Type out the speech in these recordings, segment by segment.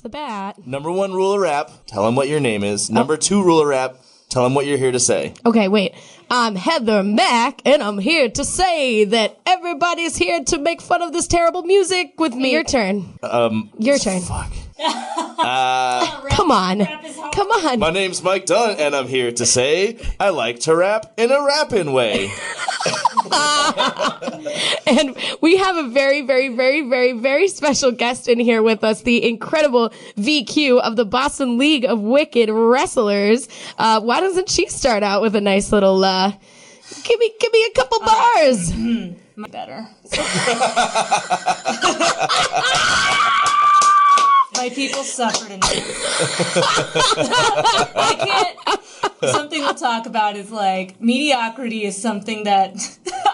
the bat. Number 1 rule of rap, tell them what your name is. Number 2 rule of rap, tell them what you're here to say. Okay, wait. I'm Heather Mack, and I'm here to say that everybody's here to make fun of this terrible music with me. Your turn. Your turn. Fuck. Come on. Come on. My name's Mike Dunn, and I'm here to say I like to rap in a rapping way. And we have a very, very, very, very, very special guest in here with us, the incredible VQ of the Boston League of Wicked Wrestlers. Why doesn't she start out with a nice little, give me a couple bars. Better. My people suffered enough. I can't. Something we'll talk about is like mediocrity is something that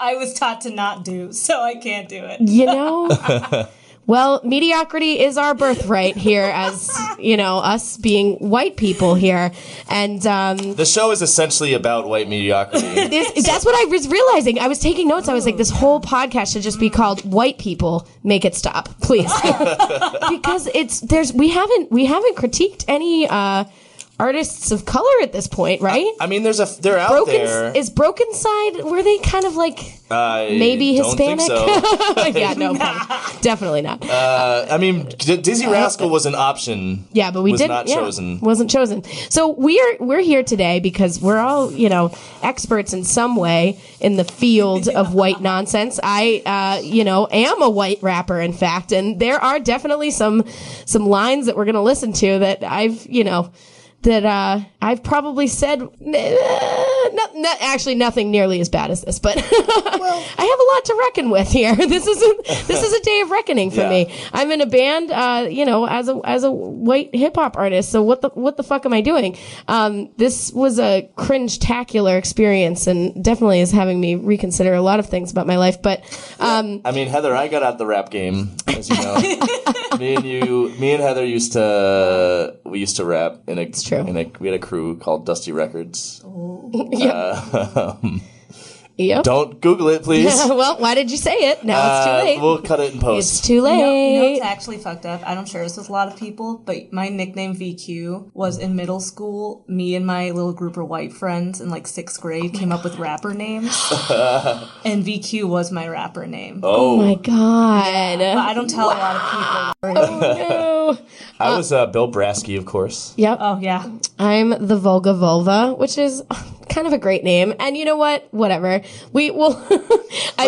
I was taught to not do, so I can't do it. You know? Well, mediocrity is our birthright here as, us being white people here. And the show is essentially about white mediocrity. That's what I was realizing. I was taking notes. I was like, this whole podcast should just be called White People Make It Stop, please. Because we haven't critiqued any artists of color at this point, right? I mean, they're out there. Is Broken Side, were they kind of like maybe Hispanic? Don't think so. Yeah, no, definitely not. I mean, Dizzy Rascal was an option. Yeah, but wasn't chosen. So we're here today because we're all, experts in some way in the field of white nonsense. I, am a white rapper, in fact, and there are definitely some lines that we're going to listen to that I've probably said, actually nothing nearly as bad as this, but I have a lot to reckon with here. This is a day of reckoning for me. I'm in a band, as a white hip hop artist. So what the fuck am I doing? This was a cringe-tacular experience and definitely is having me reconsider a lot of things about my life. But, I mean, Heather, I got out the rap game, as you know. me and Heather used to rap in a. True. We had a crew called Dusty Records. Yep. Don't Google it, please. Well, why did you say it? Now it's too late. We'll cut it in post. It's too late. You know it's actually fucked up. I don't share this with a lot of people, but my nickname VQ was in middle school. Me and my little group of white friends in like 6th grade came up with rapper names. And VQ was my rapper name. Oh my God. But I don't tell a lot of people. Oh no. I was Bill Brasky, of course. Yep. Oh yeah. I'm the Volga Vulva, which is kind of a great name. And you know what? Whatever. We will.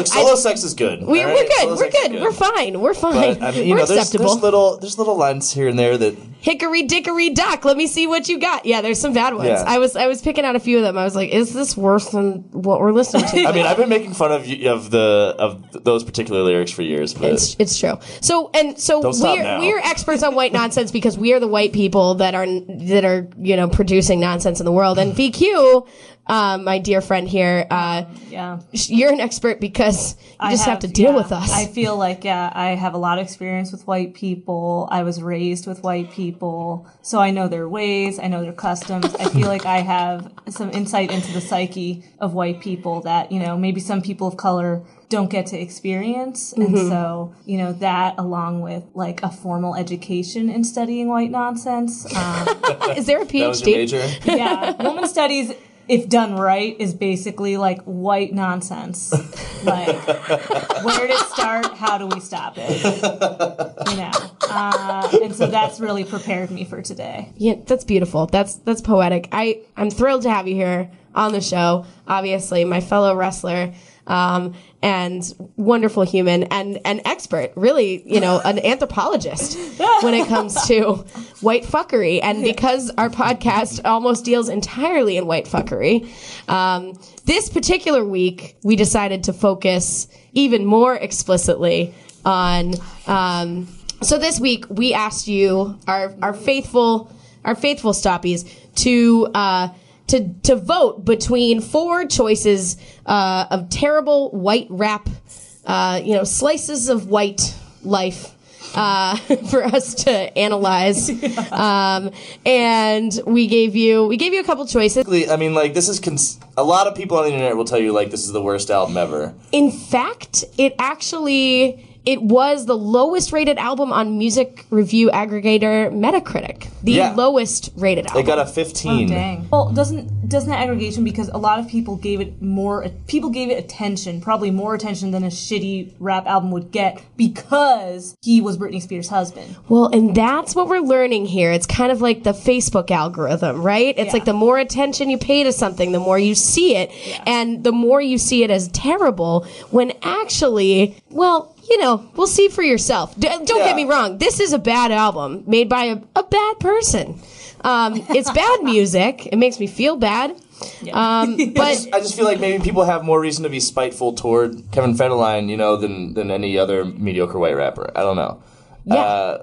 Solo sex is good. We're good. We're good. We're fine. We're fine. But, I mean, we're acceptable. There's little lines here and there that. Hickory dickory dock. Let me see what you got. Yeah, there's some bad ones. Yeah. I was picking out a few of them. I was like, is this worse than what we're listening to? I mean, I've been making fun of those particular lyrics for years, but it's true. So we're experts on white nonsense because we are the white people that are producing nonsense in the world. And VQ, my dear friend here, you're an expert because you just have to deal with us. I feel like I have a lot of experience with white people. I was raised with white people, so I know their ways, I know their customs. I feel like I have some insight into the psyche of white people that maybe some people of color don't get to experience. And so, that along with like a formal education in studying white nonsense. Is there a PhD? That was your major? Yeah. Woman studies, if done right, is basically like white nonsense. Like, where did it start? How do we stop it? And so that's really prepared me for today. Yeah, that's beautiful. That's poetic. I'm thrilled to have you here on the show. Obviously, my fellow wrestler. And wonderful human and an expert, really, an anthropologist when it comes to white fuckery. And because our podcast almost deals entirely in white fuckery, this particular week, we decided to focus even more explicitly on, so this week we asked you, our faithful stoppies, to vote between 4 choices of terrible white rap, slices of white life for us to analyze. And we gave you a couple choices. I mean, like, this is a lot of people on the internet will tell you, like, this is the worst album ever. In fact, it actually it was the lowest rated album on music review aggregator Metacritic. The lowest rated album. It got a 15. Oh, dang. Well, doesn't that aggregation, because a lot of people gave it attention, probably more attention than a shitty rap album would get, because he was Britney Spears' husband. Well, and that's what we're learning here. It's kind of like the Facebook algorithm, right? It's like the more attention you pay to something, the more you see it, and the more you see it as terrible, when actually, well, we'll see for yourself. Don't get me wrong. This is a bad album made by a bad person. It's bad music. It makes me feel bad. Yeah. I just feel like maybe people have more reason to be spiteful toward Kevin Federline, than any other mediocre white rapper. I don't know. Yeah.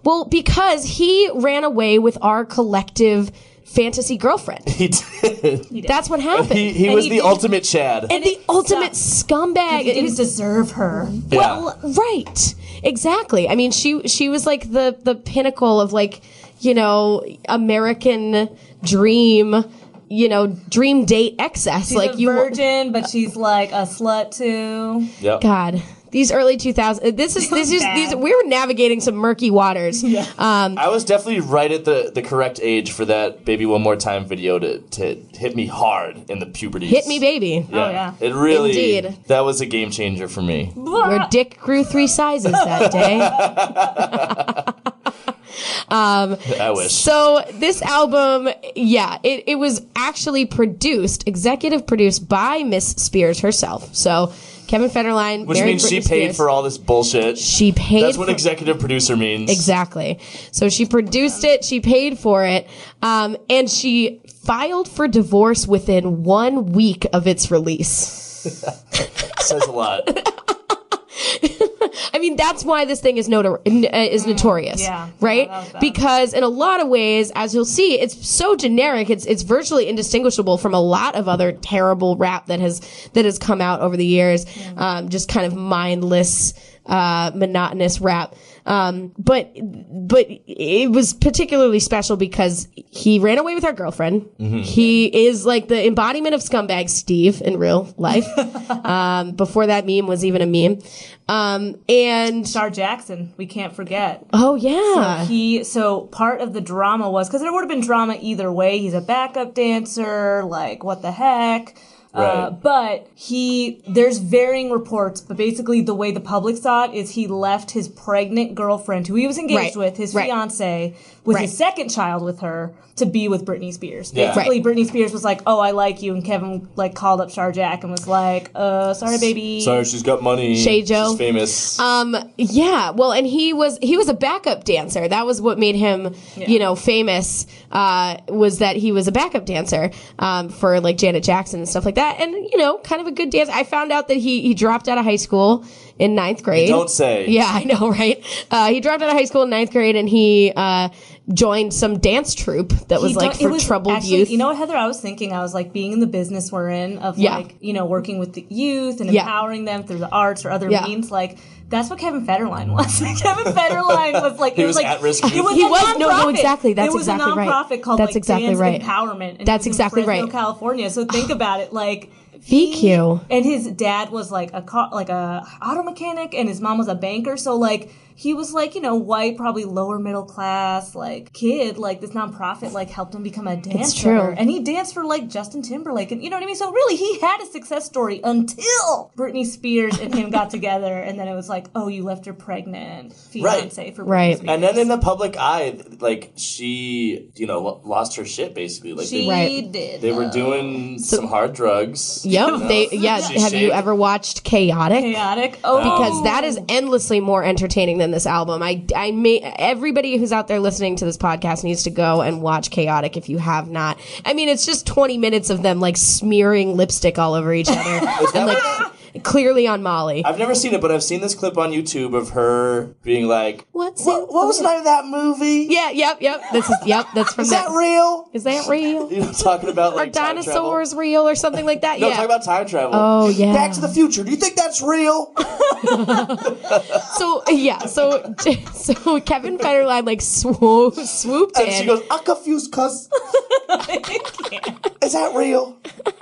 Well, because he ran away with our collective fantasy girlfriend. He did. That's what happened. He was the ultimate Chad. And the ultimate scumbag. He didn't deserve her. Well, right. Exactly. I mean, she was like the pinnacle of American dream, dream date excess. She's a virgin, but she's like a slut too. Yep. God. These early 2000s, these we were navigating some murky waters. Yeah. I was definitely right at the correct age for that Baby One More Time video to hit me hard in the puberty. Hit me, baby. Yeah. Oh, yeah. It really, Indeed. That was a game changer for me. Your dick grew 3 sizes that day. I wish. So this album, it was actually executive produced by Miss Spears herself. So Kevin Federline, which means she paid for all this bullshit. She paid. That's what executive producer means. Exactly. So she produced it. She paid for it, and she filed for divorce within 1 week of its release. Says a lot. I mean, that's why this thing is notorious, right? Because in a lot of ways, as you'll see, it's so generic. It's virtually indistinguishable from a lot of other terrible rap that has come out over the years. Just kind of mindless, monotonous rap. But it was particularly special because he ran away with our girlfriend. Mm-hmm. He is like the embodiment of scumbag Steve in real life. Before that meme was even a meme. And Star Jackson, we can't forget. Oh yeah. So part of the drama was, because there would have been drama either way. He's a backup dancer. Like, what the heck? Right. But there's varying reports, but basically the way the public saw it is he left his pregnant girlfriend, who he was engaged with, his fiance, with his second child with her, to be with Britney Spears. Yeah. Basically, Britney Spears was like, "Oh, I like you," and Kevin called up Char Jack and was like, "Sorry, baby. Sorry, she's got money. Shay Joe. She's famous." Yeah. Well, and he was a backup dancer. That was what made him, famous. Was that he was a backup dancer for like Janet Jackson and stuff like that, and kind of a good dancer. I found out that he dropped out of high school in 9th grade. You don't say. Yeah, I know, right? He dropped out of high school in 9th grade, and he joined some dance troupe that was for troubled youth. You know what, Heather? I was thinking, being in the business we're in of working with the youth and empowering them through the arts or other means, that's what Kevin Federline was. Kevin Federline was like, he was at risk. He was no, exactly. That's exactly right. It was a nonprofit called That's exactly Dance right. Empowerment. And That's exactly Fresno, right. California. So think about it, VQ. And his dad was a auto mechanic, and his mom was a banker. So he was white, probably lower middle class, kid. This nonprofit dancer helped him become a dancer. It's true. And he danced for Justin Timberlake, and you know what I mean. So really, he had a success story until Britney Spears and him got together, and then it was oh, you left your pregnant fiance for Britney Spears. And then in the public eye, she lost her shit basically. She did. They were doing some hard drugs. Yep. Have you ever watched Chaotic? Chaotic. Oh, because that is endlessly more entertaining than this album. Everybody who's out there listening to this podcast needs to go and watch Chaotic if you have not. I mean, it's just 20 minutes of them smearing lipstick all over each other and clearly on Molly. I've never seen it, but I've seen this clip on YouTube of her being like, what was the name of that movie? Yeah, yep. That's from Is that real? Is that real? Talking about Are dinosaurs real or something like that? No, talking about time travel. Oh, yeah. Back to the Future. Do you think that's real? So Kevin Federline swooped in. And she goes, I'm confused, cuz. Is that real?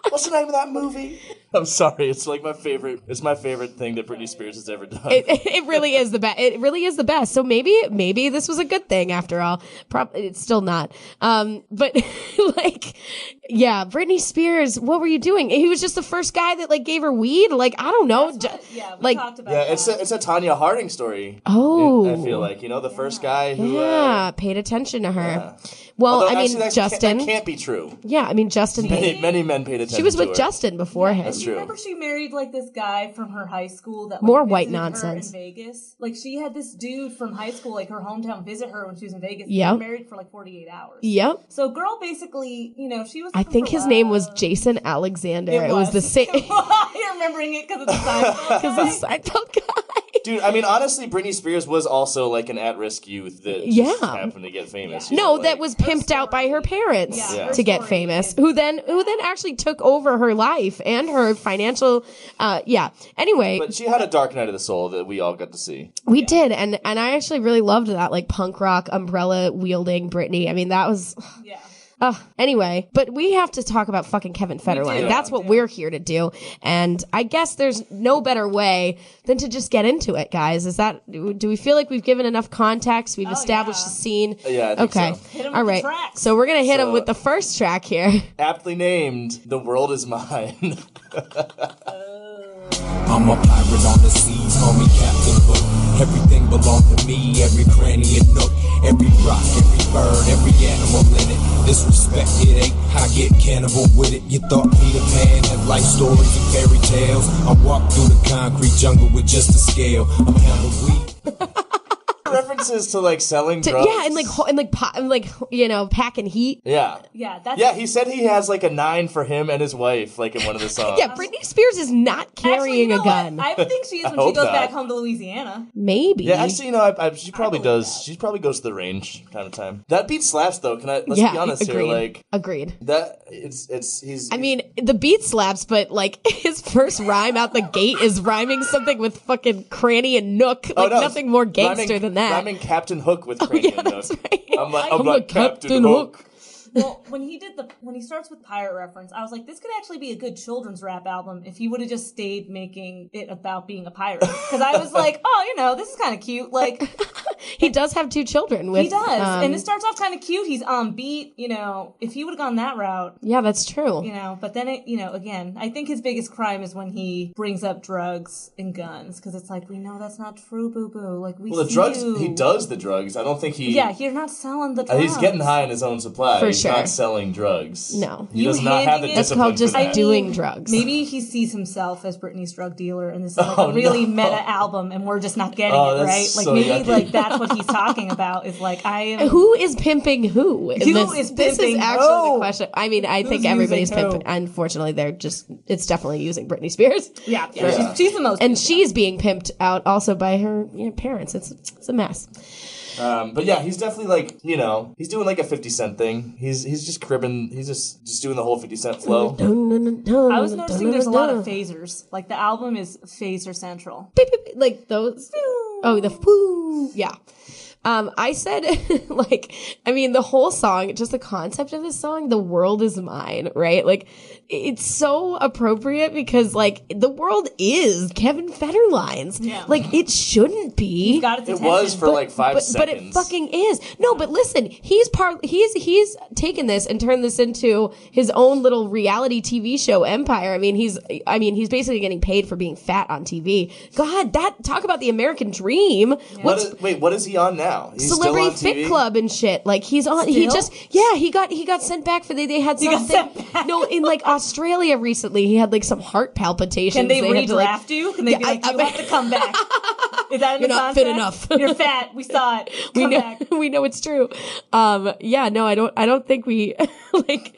What's the name of that movie? I'm sorry. It's like my favorite. It's my favorite thing that Britney Spears has ever done. It really is the best. It really is the best. So maybe this was a good thing after all. Probably it's still not. But like, yeah, Britney Spears. What were you doing? He was just the first guy that like gave her weed. Like I don't know. We talked about Yeah, that. it's a Tanya Harding story. Oh, I feel like the first guy who paid attention to her. Yeah. Well, Although, I mean, actually, Justin. that can't be true. Yeah, I mean, Justin. Many men paid attention. She was to with her. Justin beforehand. That's true. Remember she married like this guy from her high school that like, More white visited her nonsense. in Vegas. Like she had this dude from high school, like her hometown, visit her when she was in Vegas. Yep. They were married for like 48 hours. Yep. So girl basically, she was. I think his name was Jason Alexander. It was the same. You're remembering it because of the Seinfeld guy? Because the Seinfeld guy. Dude, I mean, honestly, Britney Spears was also like an at-risk youth that just happened to get famous. Yeah. No, that was pimped out by her parents to get famous. Who then actually took over her life and her financial. Anyway, but she had a dark night of the soul that we all got to see. we did, and I actually really loved that, like punk rock umbrella wielding Britney. I mean, that was. Yeah. Anyway, but we have to talk about fucking Kevin Federline. That's what we're here to do. And I guess there's no better way than to just get into it, guys. Do we feel like we've given enough context? We've established the scene? Yeah, I think okay. so. Hit 'em All with right. the tracks. So we're going to hit him with the first track here. Aptly named, The World Is Mine. I'm a pirate on the seas, call me Captain Hook. Everything belongs to me, every cranny and nook, every rock, every bird, every animal in it. Disrespect it ain't, I get cannibal with it. You thought Peter Pan had life stories and fairy tales. I walk through the concrete jungle with just a scale. I'm hella weak. References to like selling drugs. Yeah, and packing heat. Yeah. Yeah, he said he has like a 9 for him and his wife, like in one of the songs. Yeah, Britney Spears is not carrying a gun. I think she is when she hope goes not. back home to Louisiana. Maybe. Yeah, actually, she probably does. She probably goes to the range time to time. That beat slaps, though. Let's be honest agreed. here. Like, agreed. that he's. I mean, the beat slaps, but like his first rhyme out the gate is rhyming something with fucking cranny and nook. Like nothing more gangster than that. Rhyming Captain Hook with cranny and nook. That's right. I'm like Captain Hook. Well, when he starts with pirate reference, I was like, this could actually be a good children's rap album if he would have just stayed making it about being a pirate. Because I was like, this is kind of cute. Like, he does have 2 children. He does, and it starts off kind of cute. He's on beat. If he would have gone that route. Yeah, that's true. But then again, I think his biggest crime is when he brings up drugs and guns, because it's like, we know that's not true, boo boo. Like the drugs. He does the drugs. I don't think he. Yeah, you're not selling the drugs. He's getting high on his own supply. For He's sure. not selling drugs. No. He does not have the It's discipline. called just for that. doing drugs. Maybe he sees himself as Britney's drug dealer, and this is like a really meta album, and we're just not getting it, that's right? Like so maybe yucky. like that's what he's talking about. Is like Who is pimping who? Who is This is pimping actually who? the question. I mean, I think Who's everybody's using who? pimping. Unfortunately, it's definitely using Britney Spears. Yeah. She's the most, And she's being pimped out also by her parents. It's a mess. But yeah, he's definitely like, he's doing like a 50 Cent thing. He's just cribbing. He's just doing the whole 50 Cent flow. I was noticing there's a lot of phasers. Like the album is phaser central. Beep, beep, beep, like those. Oh, the foo. Yeah. I said, the whole song, just the concept of this song, The World Is Mine, right? Like, it's so appropriate because, like, the world is Kevin Federline's. Yeah. Like, it shouldn't be. He's got its It attention. was for like 5 seconds. But it fucking is. No, but listen, he's taken this and turned this into his own little reality TV show empire. I mean, he's basically getting paid for being fat on TV. God, talk about the American dream. Yeah. What is he on now? He's Celebrity still on TV? Fit Club and shit. Like he's on. Still? He got sent back for they had He got something. sent back. No, in like Australia recently, he had like some heart palpitations. Can they had to, redraft you? Can they be like, you have to come back? Is that in You're the not fit contract? enough. You're fat. We saw it. Come back. We know it's true. I don't think we like.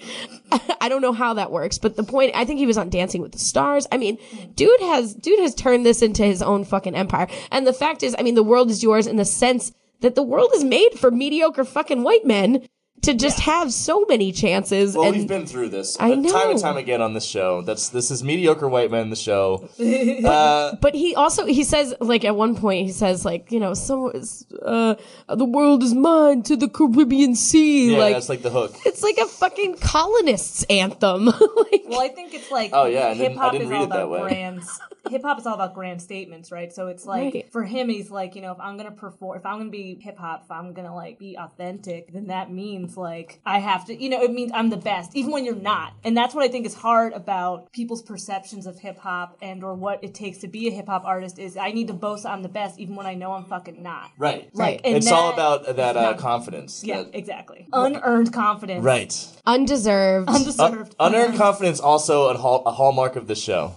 I don't know how that works, but the point, I think he was on Dancing with the Stars. I mean, dude has turned this into his own fucking empire. And the fact is, the world is yours in the sense that the world is made for mediocre fucking white men to just have so many chances. Well, and we've been through this I know. time and time again on this show. This is mediocre white men, the show. But he says, like, at one point, he says, like, you know, the world is mine to the Caribbean Sea. Yeah, like, that's like the hook. it's like a fucking colonists anthem. Like, Well, I think it's like hip hop is read all it that about way. brands. Hip hop is all about grand statements, right? So it's like Right. for him, he's like, you know, if I'm gonna perform, if I'm gonna be hip hop, if I'm gonna like be authentic, then that means like I have to, you know, it means I'm the best, even when you're not. And that's what I think is hard about people's perceptions of hip hop and or what it takes to be a hip hop artist is I need to boast I'm the best, even when I know I'm fucking not. Right. Right. And It's all that about is that not- confidence. Yeah, exactly. Unearned confidence. Right. undeserved. Undeserved. Unearned confidence also a hallmark of the show.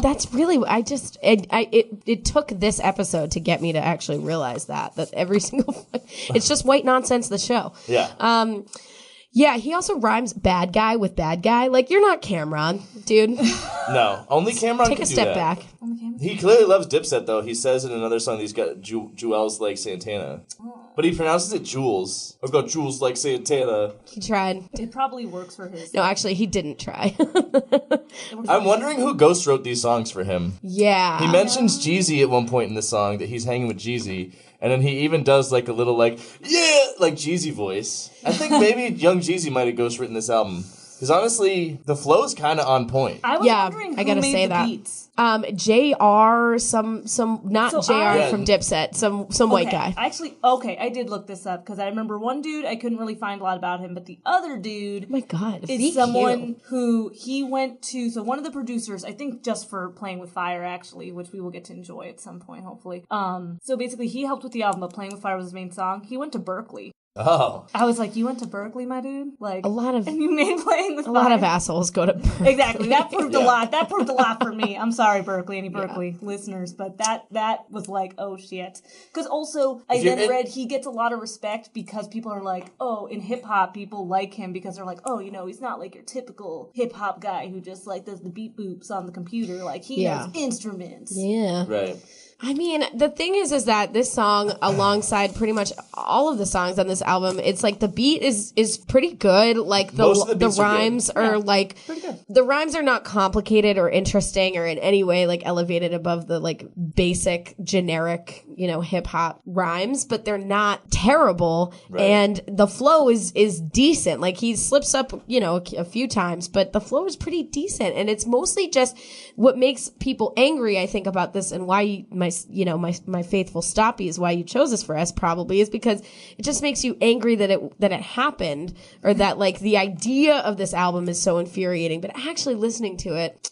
That's really, it took this episode to get me to actually realize that every single, it's just white nonsense, the show. Yeah. Yeah, he also rhymes bad guy with bad guy. Like, you're not Cameron, dude. No, only Cameron Take can a do step that. back. He clearly loves Dipset, though. He says in another song that he's got jewels like Santana. But he pronounces it Jules. I've got jewels like Santana. He tried. It probably works for his. No, actually, he didn't try. I'm wondering who ghost wrote these songs for him. Yeah. He mentions Jeezy at one point in the song, that he's hanging with Jeezy. And then he even does like a little like, yeah, like Jeezy voice. I think maybe young Jeezy might have ghostwritten this album. Because honestly, the flow's kind of on point. I was wondering who I gotta made say the that. beats. JR, not So JR from Dipset, some white guy. I did look this up because I remember one dude, I couldn't really find a lot about him, but the other dude Oh my God, is someone who he went to, so one of the producers, I think just for Playing with Fire actually, which we will get to enjoy at some point hopefully. So basically he helped with the album, but Playing with Fire was his main song. He went to Berkeley. Oh. I was like, you went to Berkeley, my dude? Like and you made Playing with Fire? A lot of assholes go to Berkeley. Exactly. That proved a lot. That proved a lot for me. I'm sorry, Berkeley, any Berkeley listeners, but that was like, oh shit. Because also, I then read he gets a lot of respect because people are like, oh, in hip hop, people like him because they're like, oh, you know, he's not like your typical hip hop guy who just like does the beat boops on the computer. Like he knows instruments. Yeah. Right. I mean, the thing is that this song, alongside pretty much all of the songs on this album, it's like the beat is pretty good. Like the rhymes are like the rhymes are not complicated or interesting or in any way like elevated above the like basic generic, you know, hip hop rhymes, but they're not terrible. Right. And the flow is decent. Like he slips up, you know, a few times, but the flow is pretty decent. And it's mostly just what makes people angry, I think, about this and why my faithful stoppies, why you chose this for us probably is because it just makes you angry that it happened, or that like the idea of this album is so infuriating, but actually listening to it,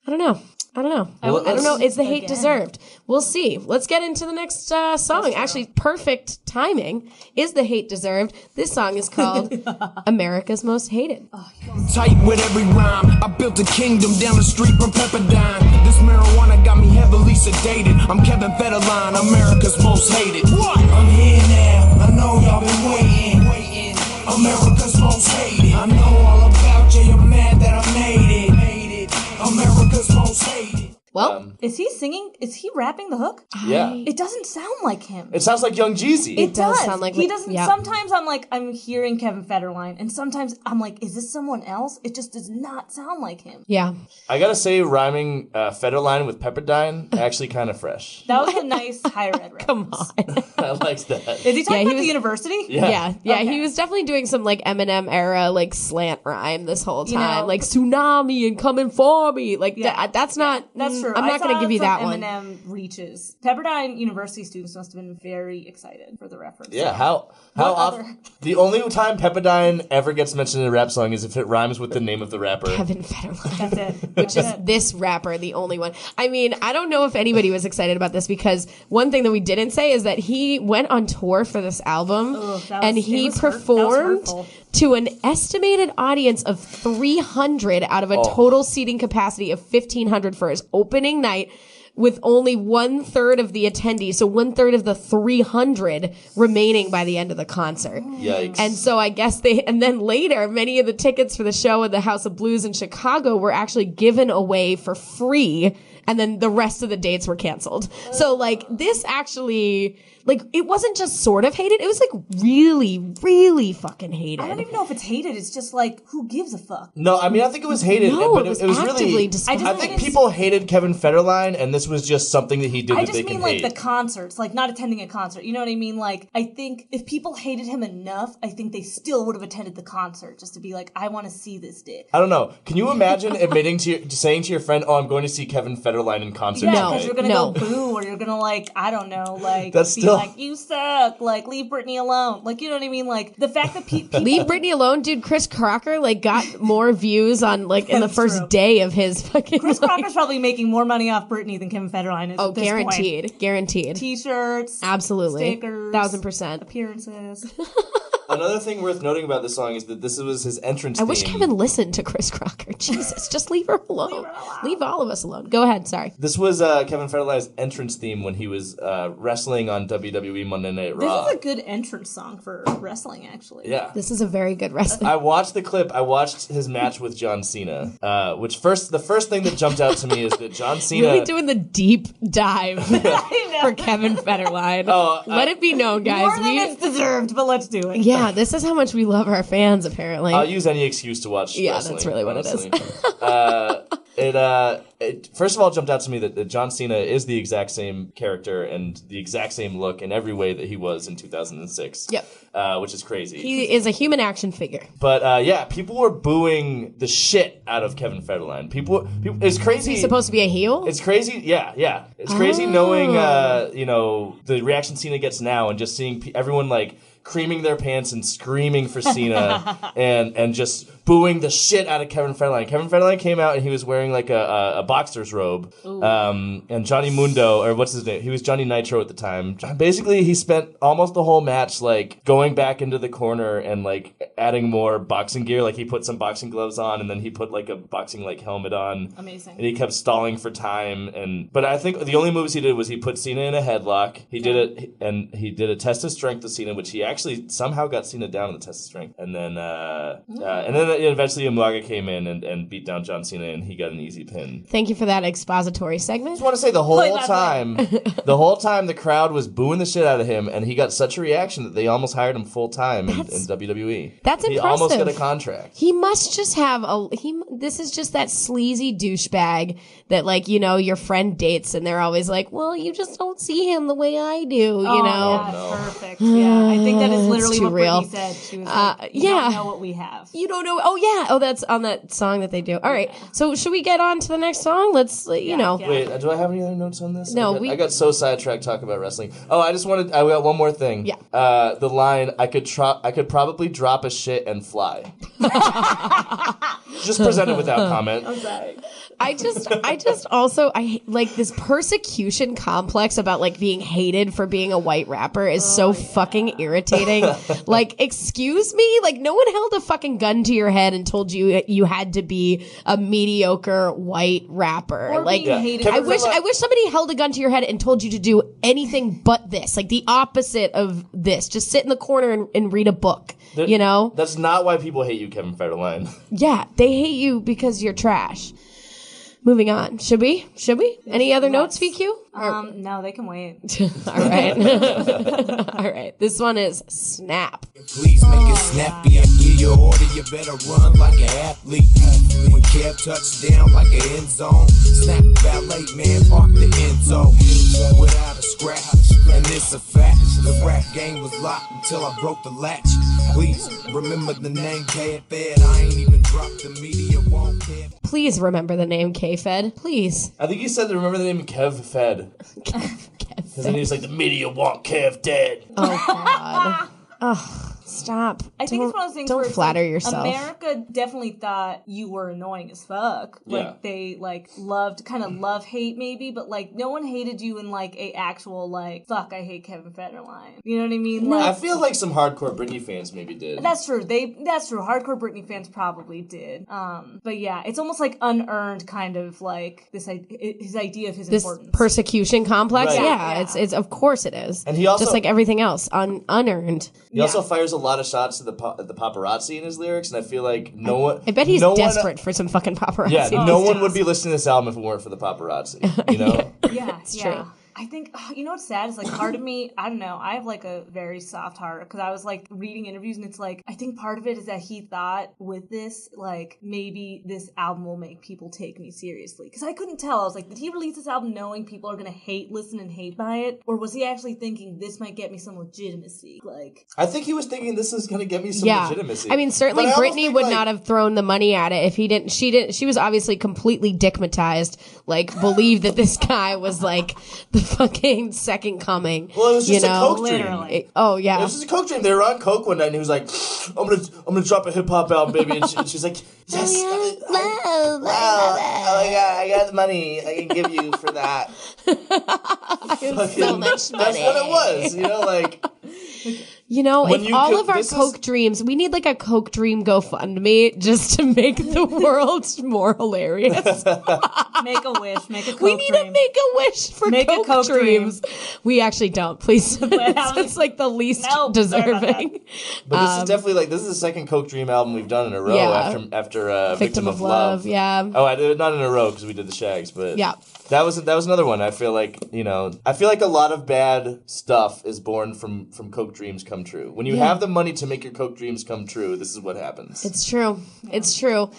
I don't know. I don't know. Is the hate deserved? We'll see. Let's get into the next song. Actually, perfect timing. Is the hate deserved? This song is called America's Most Hated. Tight with every rhyme. I built a kingdom down the street from Pepperdine. This marijuana got me heavily sedated. I'm Kevin Federline, America's Most Hated. What? I'm here now. I know y'all been waiting. America's Most Hated. I know all about you. You're mad that I made it. America's Most Hated. Well, is he singing? Is he rapping the hook? Yeah. It doesn't sound like him. It sounds like young Jeezy. It does sound like he doesn't. Yeah. Sometimes I'm like, I'm hearing Kevin Federline, and sometimes I'm like, is this someone else? It just does not sound like him. yeah. I gotta say, rhyming Federline with Pepperdine, actually kind of fresh. That was a nice higher ed reference. Come on. I liked that. Is he talking Yeah, he about was- the university? Yeah. Okay. He was definitely doing some like Eminem era like slant rhyme this whole You time, know- like tsunami and coming for me. Like that's not. That's true. I'm not going to give you that one. Eminem reaches. Pepperdine University students must have been very excited for the reference. Yeah, how often? The only time Pepperdine ever gets mentioned in a rap song is if it rhymes with the name of the rapper. Kevin Federline. That's it. Which is this rapper, the only one. I mean, I don't know if anybody was excited about this because one thing that we didn't say is that he went on tour for this album and he performed to an estimated audience of 300 out of a total seating capacity of 1,500 for his opening night, with only 1/3 of the attendees, so 1/3 of the 300 remaining by the end of the concert. Yikes. And so I guess and then later, many of the tickets for the show at the House of Blues in Chicago were actually given away for free and then the rest of the dates were canceled. So like this actually, like it wasn't just sort of hated, it was like really, really fucking hated. I don't even know if it's hated. It's just like, who gives a fuck? No, I mean, I think it was hated, No, but it was really. actively despised. I think people hated Kevin Federline, and this was just something that he did I that just they mean can like hate. the concerts, like not attending a concert. You know what I mean? Like, I think if people hated him enough, I think they still would have attended the concert just to be like, I want to see this dick. I don't know. Can you imagine saying to your friend, "Oh, I'm going to see Kevin Federline in concert"? Yeah, No. because you're gonna No. go boo, or you're gonna like, I don't know, like That's be still- like, you suck, like leave Britney alone, like you know what I mean? Like the fact that people Leave Britney alone, dude. Chris Crocker like got more views on like in the That's first true. day of his fucking. Chris like- Crocker's probably making more money off Britney than Kevin Federline is. Oh, at this guaranteed, guaranteed. Point. T-shirts, Absolutely, stickers, 1000%. appearances. Another thing worth noting about this song is that this was his entrance I theme. wish Kevin listened to Chris Crocker. Jesus, just leave her alone. Leave all of us alone. Go ahead. Sorry. This was Kevin Federline's entrance theme when he was wrestling on WWE Monday Night Raw. This is a good entrance song for wrestling, actually. Yeah. This is a very good wrestling. I watched the clip. I watched his match with John Cena, the first thing that jumped out to me is that John Cena... Really doing the deep dive for Kevin Federline. Let it be known, guys. More than it's deserved, but let's do it. Yeah, this is how much we love our fans, apparently. I'll use any excuse to watch Yeah, wrestling. that's really what it is. It first of all jumped out to me that John Cena is the exact same character and the exact same look in every way that he was in 2006. Yep. Which is crazy. He is a human action figure. But yeah, people were booing the shit out of Kevin Federline. People it's crazy. He's supposed to be a heel? It's crazy, yeah. It's crazy knowing, the reaction Cena gets now and just seeing everyone like creaming their pants and screaming for Cena and just booing the shit out of Kevin Federline. Kevin Federline came out and he was wearing like a boxer's robe. And Johnny Mundo, or what's his name? He was Johnny Nitro at the time. Basically, he spent almost the whole match like going back into the corner and like adding more boxing gear. Like he put some boxing gloves on and then he put like a boxing like helmet on. Amazing. And he kept stalling for time. But I think the only moves he did was he put Cena in a headlock. He did it, and he did a test of strength with Cena, which he actually somehow got Cena down in the test of strength. And then eventually Umaga came in and beat down John Cena, and he got an easy pin. Thank you for that expository segment. I just want to say the whole time the crowd was booing the shit out of him, and he got such a reaction that they almost hired him full time in WWE. That's He impressive. almost got a contract. He must just have this is just that sleazy douchebag that like, you know, your friend dates and they're always like, well, you just don't see him the way I do, you know? Yeah, perfect. Yeah, I think that is literally too what real. Britney said. She was like, you yeah. don't know what we have. You don't know. Oh, yeah. Oh, that's on that song that they do. All right. So should we get on to the next song? Let's, you know. yeah. Wait, do I have any other notes on this? No, I got so sidetracked talking about wrestling. Oh, I got one more thing. Yeah. The line, I could probably drop a shit and fly. Just presented without comment. I'm sorry. I just also like this persecution complex about like being hated for being a white rapper is so fucking irritating. Like, excuse me? Like, no one held a fucking gun to your head and told you you had to be a mediocre white rapper. Or Like, being hated. Kevin I wish somebody held a gun to your head and told you to do anything but this. Like the opposite of this. Just sit in the corner and read a book. You know? That's not why people hate you, Kevin Federline. Yeah, they hate you because you're trash. Moving on. Should we? Any other notes, VQ? No, they can wait. All right. All right. This one is Snap. Please make it snappy. I give you order, you better run like an athlete. When Kev touched down like an end zone, snap ballet, man, park the end zone. Without a scratch, and it's a fact. The rap game was locked until I broke the latch. Please remember the name K-Fed. I ain't even dropped the media, won't care. Please remember the name K-Fed. Please. I think he said to remember the name Kev Fed. Kev Because then he's like, the media want Kev dead. Oh, God. Oh, stop. I think it's one of those things Don't where it's flatter like, yourself. America definitely thought you were annoying as fuck. Like Yeah. they like loved kind of love hate maybe, but like no one hated you in like a actual like fuck I hate Kevin Federline. You know what I mean? I Like feel like some hardcore Britney fans maybe did. that's true. That's true. Hardcore Britney fans probably did. But yeah, it's almost like unearned kind of like his idea of his This importance. persecution complex? Right. Yeah, it's of course it is. And he also- just like everything else, unearned. He also fires a a lot of shots to the paparazzi in his lyrics, and I feel like no one. I bet he's desperate for some fucking paparazzi. Yeah, no one would be listening to this album if it weren't for the paparazzi. You know? Yeah, it's true. I think, you know what's sad is like part of me, I don't know, I have like a very soft heart because I was like reading interviews and it's like, I think part of it is that he thought with this, like maybe this album will make people take me seriously. Because I couldn't tell. I was like, did he release this album knowing people are going to listen and hate by it? Or was he actually thinking this might get me some legitimacy? Like, I think he was thinking this is going to get me some legitimacy. I mean, certainly Brittni would not have thrown the money at it if he didn't. She was obviously completely dickmatized, like believed that this guy was like the fucking second coming. Well, it was just a coke dream. literally. Oh yeah, it was just a coke dream. They were on coke one night, and he was like, "I'm gonna drop a hip hop album, baby." And she's like, "Yes, wow, oh my god, I got the money I can give you for that." so much money. That's what it was, you know, like. You know, if all of our coke dreams, we need like a coke dream GoFundMe just to make the world more hilarious. Make a wish. Make a coke We need dream. to make a wish for coke dreams. We actually don't. Please, it's like the least deserving. But this is definitely this is the second coke dream album we've done in a row after Victim of Love. Yeah. Oh, I did it not in a row because we did the Shags, but yeah. That was another one. I feel like, a lot of bad stuff is born from coke dreams come true. When you have the money to make your coke dreams come true, this is what happens. It's true. It's true.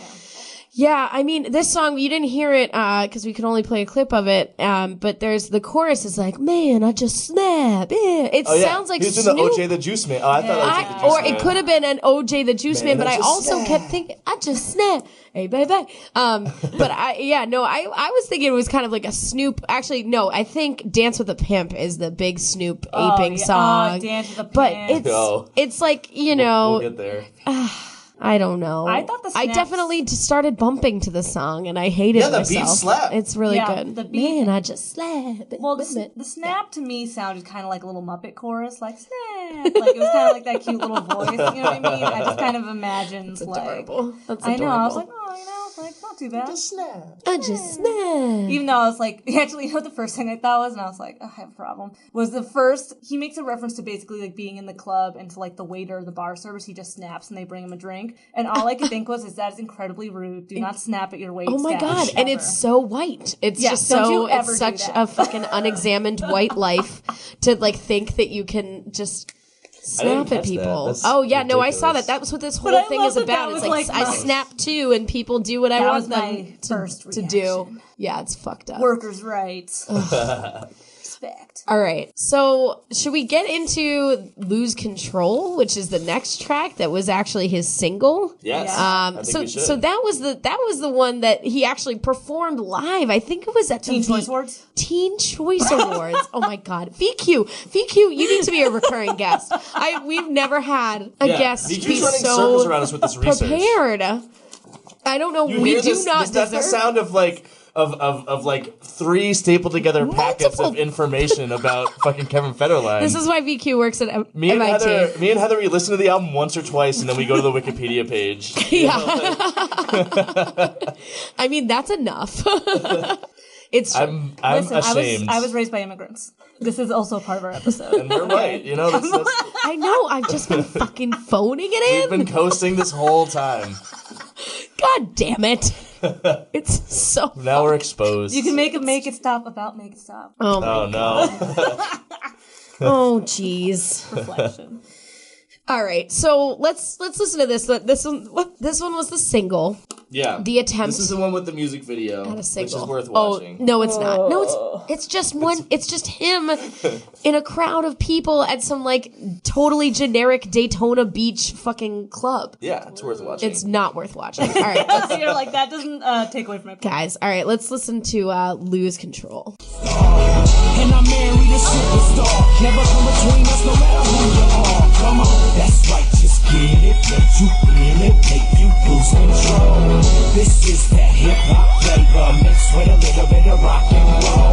Yeah, I mean, this song, you didn't hear it because we could only play a clip of it, but there's the chorus is like, man, I just snap. Yeah. It sounds like He's Snoop. in the OJ the Juice Man. Oh, I thought OJ the Juice Man. Or it could have been an OJ the Juice Man, but I also kept thinking, I just snap. Hey, baby. But I was thinking it was kind of like a Snoop. Actually, no, I think Dance with a Pimp is the big Snoop aping song. Dance with a Pimp. But it's like, We'll get there. I don't know. I thought I definitely just started bumping to the song, and I hated myself. Yeah, the beat slap. It's really good. The beat, man, I just slap. Well, the snap to me sounded kind of like a little Muppet chorus, like snap. Like it was kind of like that cute little voice. You know what I mean? I just kind of imagined That's like. adorable. That's I adorable. know. I was like, like not too bad. Just snap. I just snap. Even though I was like, actually, you know what the first thing I thought was, and I was like, I have a problem. Was the first he makes a reference to basically like being in the club and to like the waiter, the bar service, he just snaps and they bring him a drink, and all I could think was, that is incredibly rude. Do not snap at your wait. Oh my god! And it's so white. It's just so. It's such a fucking unexamined white life to like think that you can just. Snap at people. Oh yeah, ridiculous. No, I saw that. That was what this whole thing is about. It's like I snap too, and people do what I want them to do. Yeah, it's fucked up. Workers' rights. Respect. All right, so should we get into "Lose Control," which is the next track that was actually his single? Yes. So that was the one that he actually performed live. I think it was at Teen Choice Awards. Teen Choice Awards. Oh my God, VQ, you need to be a recurring guest. We've never had a guest be so around us with this prepared. I don't know. We do not. That's the sound of like. Of like 3 stapled together packets of information about fucking Kevin Federline. This is why VQ works at MIT. Me and Heather, we listen to the album once or twice, and then we go to the Wikipedia page. Yeah. I mean, that's enough. It's. I'm Listen, ashamed. I was raised by immigrants. This is also part of our episode. And we're right. You know, that's I know. I've just been fucking phoning it in. We've been coasting this whole time. God damn it. It's so now we're exposed. You can make it stop about make it stop. Oh no. Oh jeez. Reflection. All right, so let's listen to this. This one was the single. Yeah. The attempt. This is the one with the music video, Not a single. which is worth watching. Oh, no, it's not. No, it's just one. It's just him in a crowd of people at some like totally generic Daytona Beach fucking club. Yeah, it's worth watching. It's not worth watching. All right, So you're like, that doesn't take away from it. guys. All right, let's listen to "Lose Control." And I'm married a superstar. Never come between us, no matter who you are. Come on, that's right, just get it. Let you feel it, make you lose control. This is that hip hop flavor mixed with a little bit of rock and roll.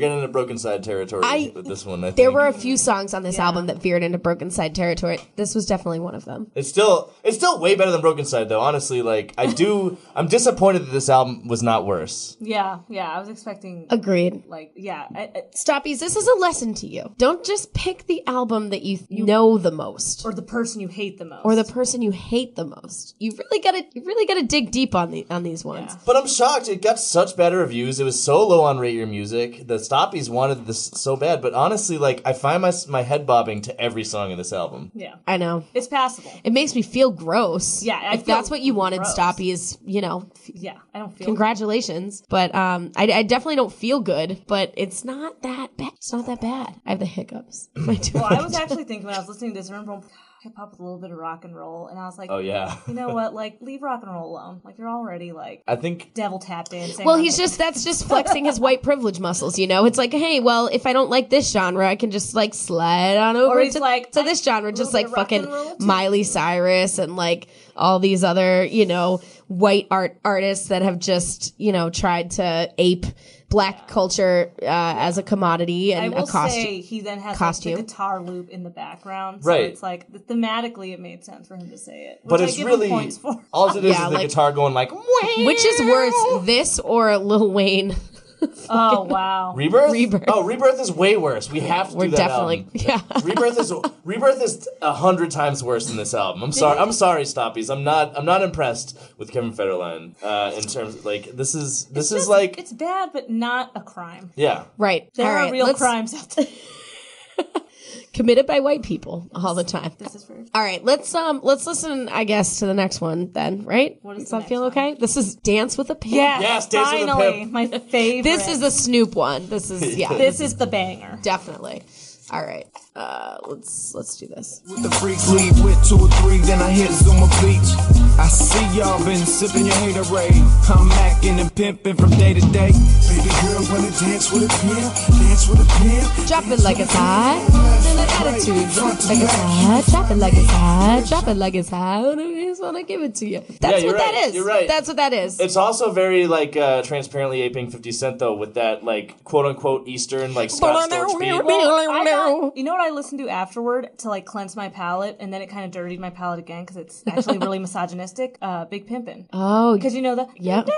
getting into Broken Side territory with this one, I think. There were a few songs on this album that veered into Broken Side territory. This was definitely one of them. It's still way better than Broken Side, though. Honestly, like, I'm disappointed that this album was not worse. Yeah, I was expecting... Agreed. Like, yeah. Stoppies, this is a lesson to you. Don't just pick the album that you know the most. Or the person you hate the most. You really gotta dig deep on these ones. Yeah. But I'm shocked. It got such bad reviews. It was so low on Rate Your Music. The Stoppies wanted this so bad. But honestly, like, I find my head bobbing to every song in this album. Yeah. I know. It's passable. It makes me feel gross. Yeah, if that's what you wanted, gross. Stoppies, Yeah, I don't feel congratulations. But I definitely don't feel good, but it's not that bad. It's not that bad. I have the hiccups. Well, I was actually thinking when I was listening to this, I remember hip hop with a little bit of rock and roll, and I was like, oh yeah, you know what? Like, leave rock and roll alone. Like, you're already like, I think devil tap dancing. Well, that's just flexing his white privilege muscles, It's like, hey, well, if I don't like this genre, I can just like slide on over to this genre, just like fucking Miley Cyrus and like all these other, white artists that have just, tried to ape black culture as a commodity and a costume. I will say he then has like, the guitar loop in the background, so right. It's like thematically it made sense for him to say it. But it's really all it is the guitar going like. Which is worse, this or Lil Wayne? Oh wow! Rebirth. Oh, Rebirth is way worse. We have to do that album. Yeah. Rebirth is 100 times worse than this album. I'm sorry, Stoppies. I'm not impressed with Kevin Federline in terms of, like, this is like it's bad, but not a crime. Yeah. Right. There are real crimes out there. Committed by white people all the time. This is fair. All right, let's listen, I guess, to the next one then, right? What is Does that the feel next okay? This is Dance with a Pimp. Yes, Dance with a finally, Pimp. my favorite. This is the Snoop one. This is This is the banger. Definitely. All right, let's do this. With the freaks leave with 2 or 3, then I hit Zuma Beach. I see y'all been sipping your haterade. I'm macking and pimping from day to day. Baby girl wanna dance with a pimp, dance with a pimp. Drop it like it's hot. Attitude. Drop it like it's hot. Drop it like it's hot. Drop it like it's hot. I just want to give it to you. That's what that is. You're right. That's what that is. It's also very like transparently aping 50 Cent though, with that like quote unquote Eastern like Scott Storch beat. You know what I listened to afterward to like cleanse my palate, and then it kind of dirtied my palate again because it's actually really misogynistic. Big Pimpin'. Oh, because you know the yep.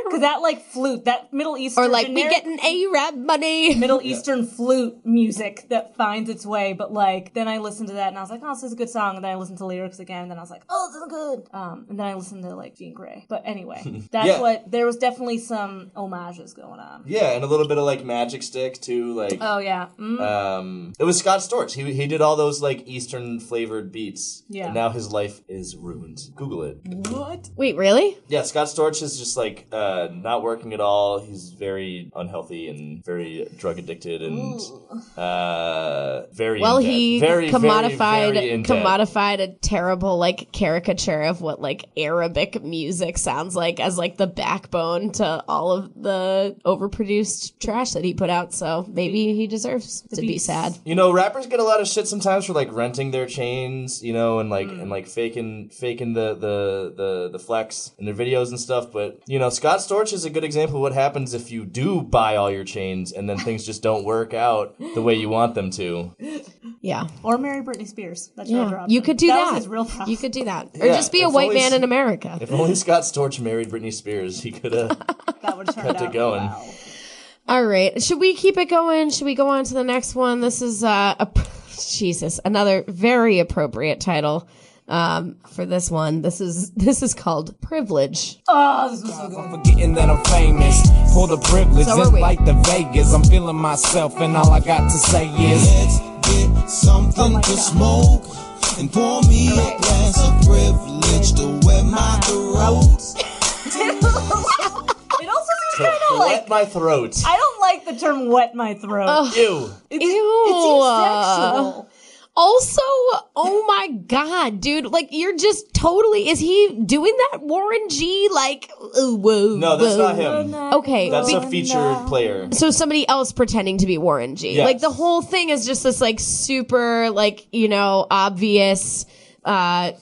Because that like flute, that Middle Eastern, or like we getting A-Rap money, Middle Eastern flute music that finds its way. But like then I listened to that and I was like, oh, this is a good song. And then I listened to lyrics again, and then I was like, oh, this is good. And then I listened to like Jean Grey. But anyway, that's what there was definitely some homages going on. Yeah, and a little bit of like Magic Stick too. Like oh yeah, it was Scott Storch. He did all those like Eastern flavored beats. Yeah, and now his life is ruined. Google it. What? Wait, really? Yeah, Scott Storch is just like not working at all. He's very unhealthy and very drug addicted and very well. In He very, commodified a terrible like caricature of what like Arabic music sounds like as like the backbone to all of the overproduced trash that he put out. So maybe he deserves to be sad. You know, rappers get a lot of shit sometimes for like renting their chains, you know, and like faking the flex in their videos and stuff. But you know, Scott Storch is a good example of what happens if you do buy all your chains and then things just don't work out the way you want them to. Yeah. Or marry Britney Spears. That's you could do that. Was his real problem. You could do that. Or just be a white man in America. If only Scott Storch married Britney Spears, he could have kept it going. Wow. All right. Should we keep it going? Should we go on to the next one? This is another very appropriate title. For this one, this is called Privilege. Oh, this was so good. I'm forgetting that I'm famous. Pull the privilege in like the Vegas. I'm feeling myself, and all I got to say is, let's get something to smoke and pour me a glass of privilege to wet my throat. It also seems kind of like wet my throat. I don't like the term "wet my throat." Ew. It seems sexual. Also, oh my God, dude, like you're just totally, is he doing that Warren G? Like, whoa. No, that's not him. Okay. That's a featured player. So somebody else pretending to be Warren G. Yes. Like the whole thing is just this like super like, you know, obvious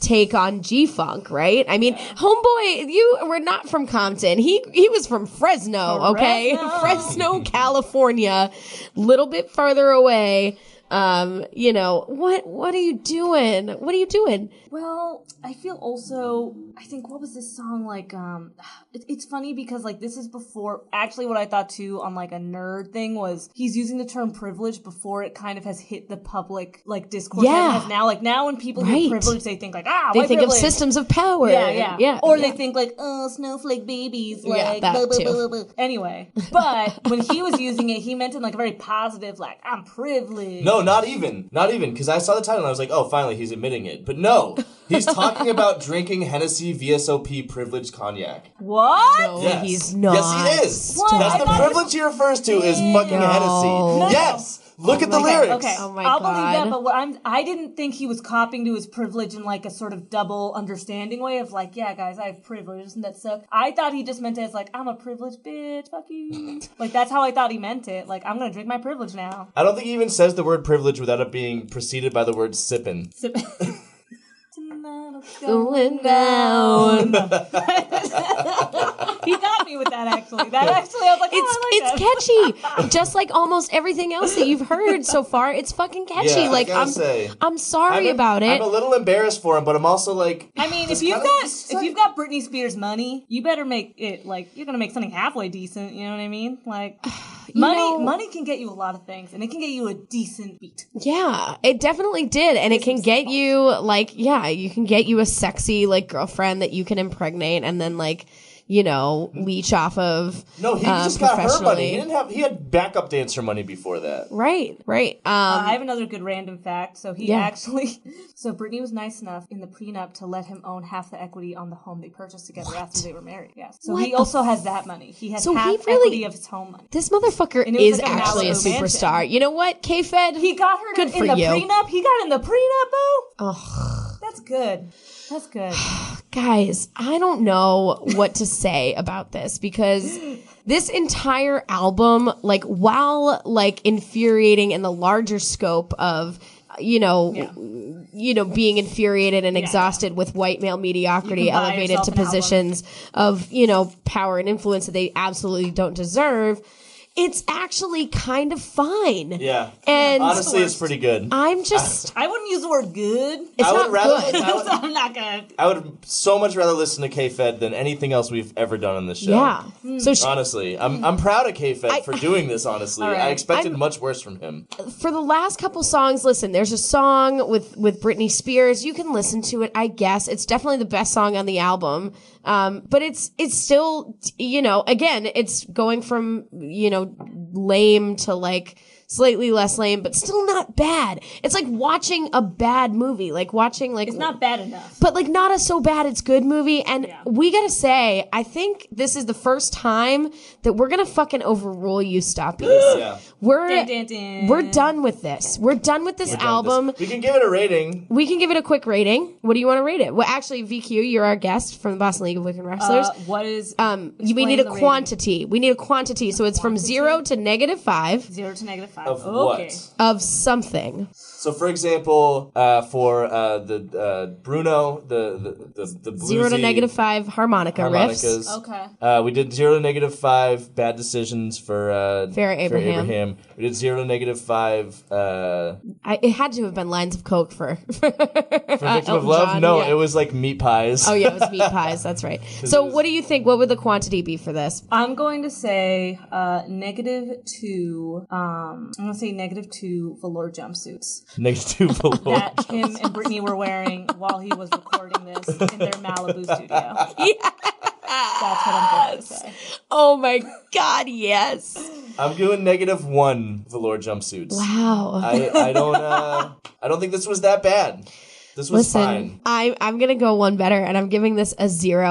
take on G-Funk, right? I mean, homeboy, you were not from Compton. He was from Fresno, okay? Fresno, California, little bit further away. You know, what are you doing? What are you doing? Well, I feel also, I think, what was this song like, it's funny because like this is before, actually what I thought too on like a nerd thing was he's using the term privilege before it kind of has hit the public like discourse. Yeah. Has now, like now when people hear privilege, they think like, they white think privilege. of systems of power. Yeah. Or they think like, oh, snowflake babies, like, that blah, blah, too. blah, blah, blah. Anyway, but when he was using it, he meant it in like a very positive, like, I'm privileged. No, not even, because I saw the title and I was like, oh, finally, he's admitting it. But no, he's talking about drinking Hennessy VSOP privileged cognac. What? No, Yes. he's not. Yes, he is. What? That's I the thought privilege he refers to is fucking Hennessy. No. Yes. Look at the lyrics. Okay, Oh my I'll believe God. that, but I didn't think he was copying to his privilege in like a sort of double understanding way of like, yeah, guys, I have privilege, doesn't that suck? I thought he just meant it as like, I'm a privileged bitch, fuck you. Like, that's how I thought he meant it. Like, I'm gonna drink my privilege now. I don't think he even says the word privilege without it being preceded by the word sippin'. Going down. He got me with that, actually. That actually, I was like, It's catchy. Just like almost everything else that you've heard so far, it's fucking catchy. Yeah, like I gotta say, I'm sorry about it. I'm a little embarrassed for him, but I'm also like, I mean, it's if you've kinda- got Britney Spears money, you better make it like you're gonna make something halfway decent. You know what I mean? Like, money can get you a lot of things, and it can get you a decent beat. Yeah, it definitely did. And it can get you like, you can get you a sexy like girlfriend that you can impregnate and then like, you know, leech off of. No, he just got her money. professionally. He had backup dancer money before that. Right. I have another good random fact. So so Brittany was nice enough in the prenup to let him own half the equity on the home they purchased together after they were married. Yes. So he also has that money. He has half equity of his home money. This motherfucker And it was is like a actually a Malibu superstar. mansion. You know what, K-Fed? He got her Good in for the you. prenup. He got in the prenup, boo. Ugh. That's good. That's good. Guys, I don't know what to say about this because this entire album, like, while like infuriating in the larger scope of, being infuriated and exhausted with white male mediocrity, You can buy elevated yourself to an album. positions of, power and influence that they absolutely don't deserve. It's actually kind of fine. Yeah. And honestly, it's pretty good. I'm just, I wouldn't use the word good. it's I would not rather- good. I'm not gonna. I would so much rather listen to K-Fed than anything else we've ever done on this show. Yeah. So Honestly, I'm proud of K-Fed for doing this, honestly. All right. I expected much worse from him. for the last couple songs, listen, there's a song with Britney Spears. You can listen to it, I guess. It's definitely the best song on the album. But it's still, again, it's going from, lame to like slightly less lame, but still not bad. It's like watching a bad movie, like watching like It's not bad enough. but like not a so bad it's good movie. And we gotta say, I think this is the first time that we're gonna fucking overrule you stoppies. Yeah. We're done with this. We're done with this album. We can give it a rating. We can give it a quick rating. What do you want to rate it? Well, actually, VQ, you're our guest from the Boston League of Wicked Wrestlers. What is? We need a quantity. We need a quantity. So it's from 0 to -5. 0 to -5. Of Okay. what? Of something. So, for example, for the Bruno, the bluesy 0 to -5 harmonica riffs. harmonicas. Okay. We did 0 to -5 bad decisions for Farrah Abraham. We did 0 to -5 It had to have been Lines of Coke for Victim of Elton Love. John, No, yeah. it was like meat pies. Oh, yeah, it was meat pies. That's right. So what do you think? What would the quantity be for this? I'm going to say -2. I'm going to say -2 velour jumpsuits -2 below. that him and Brittany were wearing while he was recording this in their Malibu studio. That's what I'm going to say. Oh, my God, yes. I'm doing -1 velour jumpsuits. Wow. I don't think this was that bad. This was fine. I'm gonna go one better, and I'm giving this a 0.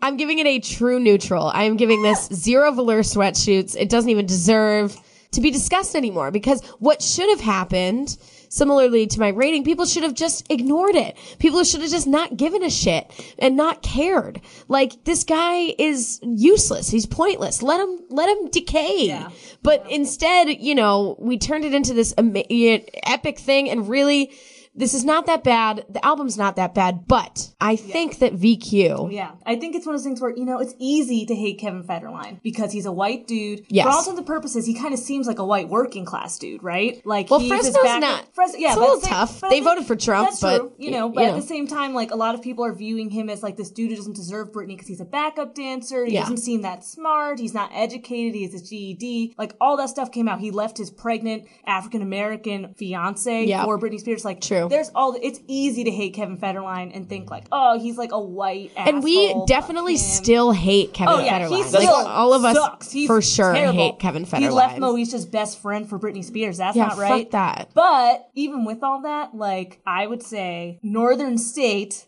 I'm giving it a true neutral. I am giving this 0 velour sweatshirts. It doesn't even deserve to be discussed anymore, because what should have happened, similarly to my rating, people should have just ignored it. People should have just not given a shit and not cared. Like, this guy is useless. He's pointless. Let him decay. Yeah. But instead, we turned it into this epic thing and really this is not that bad. The album's not that bad, but I think that VQ. Yeah, I think it's one of those things where, it's easy to hate Kevin Federline because he's a white dude. Yes. For all intents and purposes, he kind of seems like a white working class dude, right? Like, Well, he's Fresno's not. it's a little tough. They voted for Trump, that's but true, but at the same time, like, a lot of people are viewing him as like this dude who doesn't deserve Britney because he's a backup dancer. He doesn't seem that smart. He's not educated. He has his GED. Like, all that stuff came out. He left his pregnant African American fiance for Britney Spears. Like, true. It's easy to hate Kevin Federline and think like, oh, he's like a white asshole. And we definitely still hate Kevin Federline. He still all of us sucks. He's for sure terrible. hate Kevin Federline. He left Moesha's best friend for Britney Spears. That's not right. Fuck that. But even with all that, like, I would say Northern State,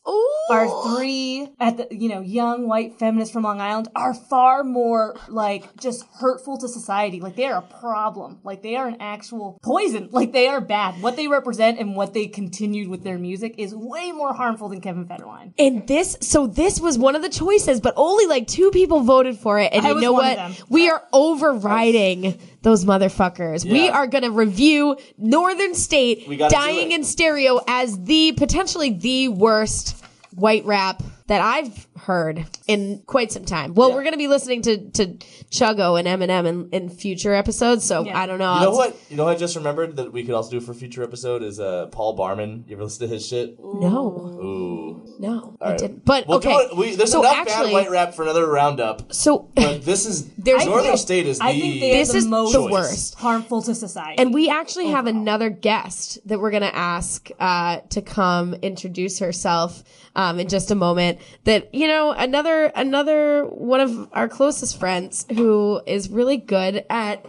our three young white feminists from Long Island are far more like just hurtful to society. Like, they are a problem. Like, they are an actual poison. Like, they are bad. What they represent and what they continued with their music is way more harmful than Kevin Federline. And this was one of the choices, but only like 2 people voted for it. And you know what? We are overriding those motherfuckers. Yeah. We are going to review Northern State Dying in Stereo as potentially the worst white rap that I've heard in quite some time. Well, we're going to be listening to Chuggo and Eminem in future episodes, so I don't know. You know what I just remembered that we could also do for a future episode is Paul Barman. You ever listen to his shit? No. Ooh. No, All right. I didn't. But, there's enough bad white rap for another roundup. So, but this is... Northern State is I think they are the most worst. Harmful to society. And we actually have another guest that we're going to ask to come introduce herself in just a moment. That, another one of our closest friends who is really good at,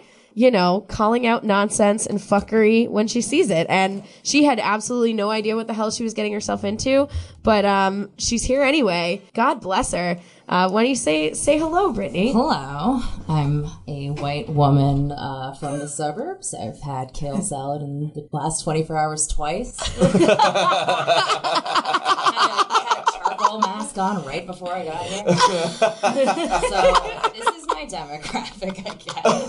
calling out nonsense and fuckery when she sees it. And she had absolutely no idea what the hell she was getting herself into. But she's here anyway. God bless her. Why don't you say hello, Brittni? Hello. I'm a white woman from the suburbs. I've had kale salad in the last 24 hours twice. Mask on right before I got here. So this is my demographic, I guess.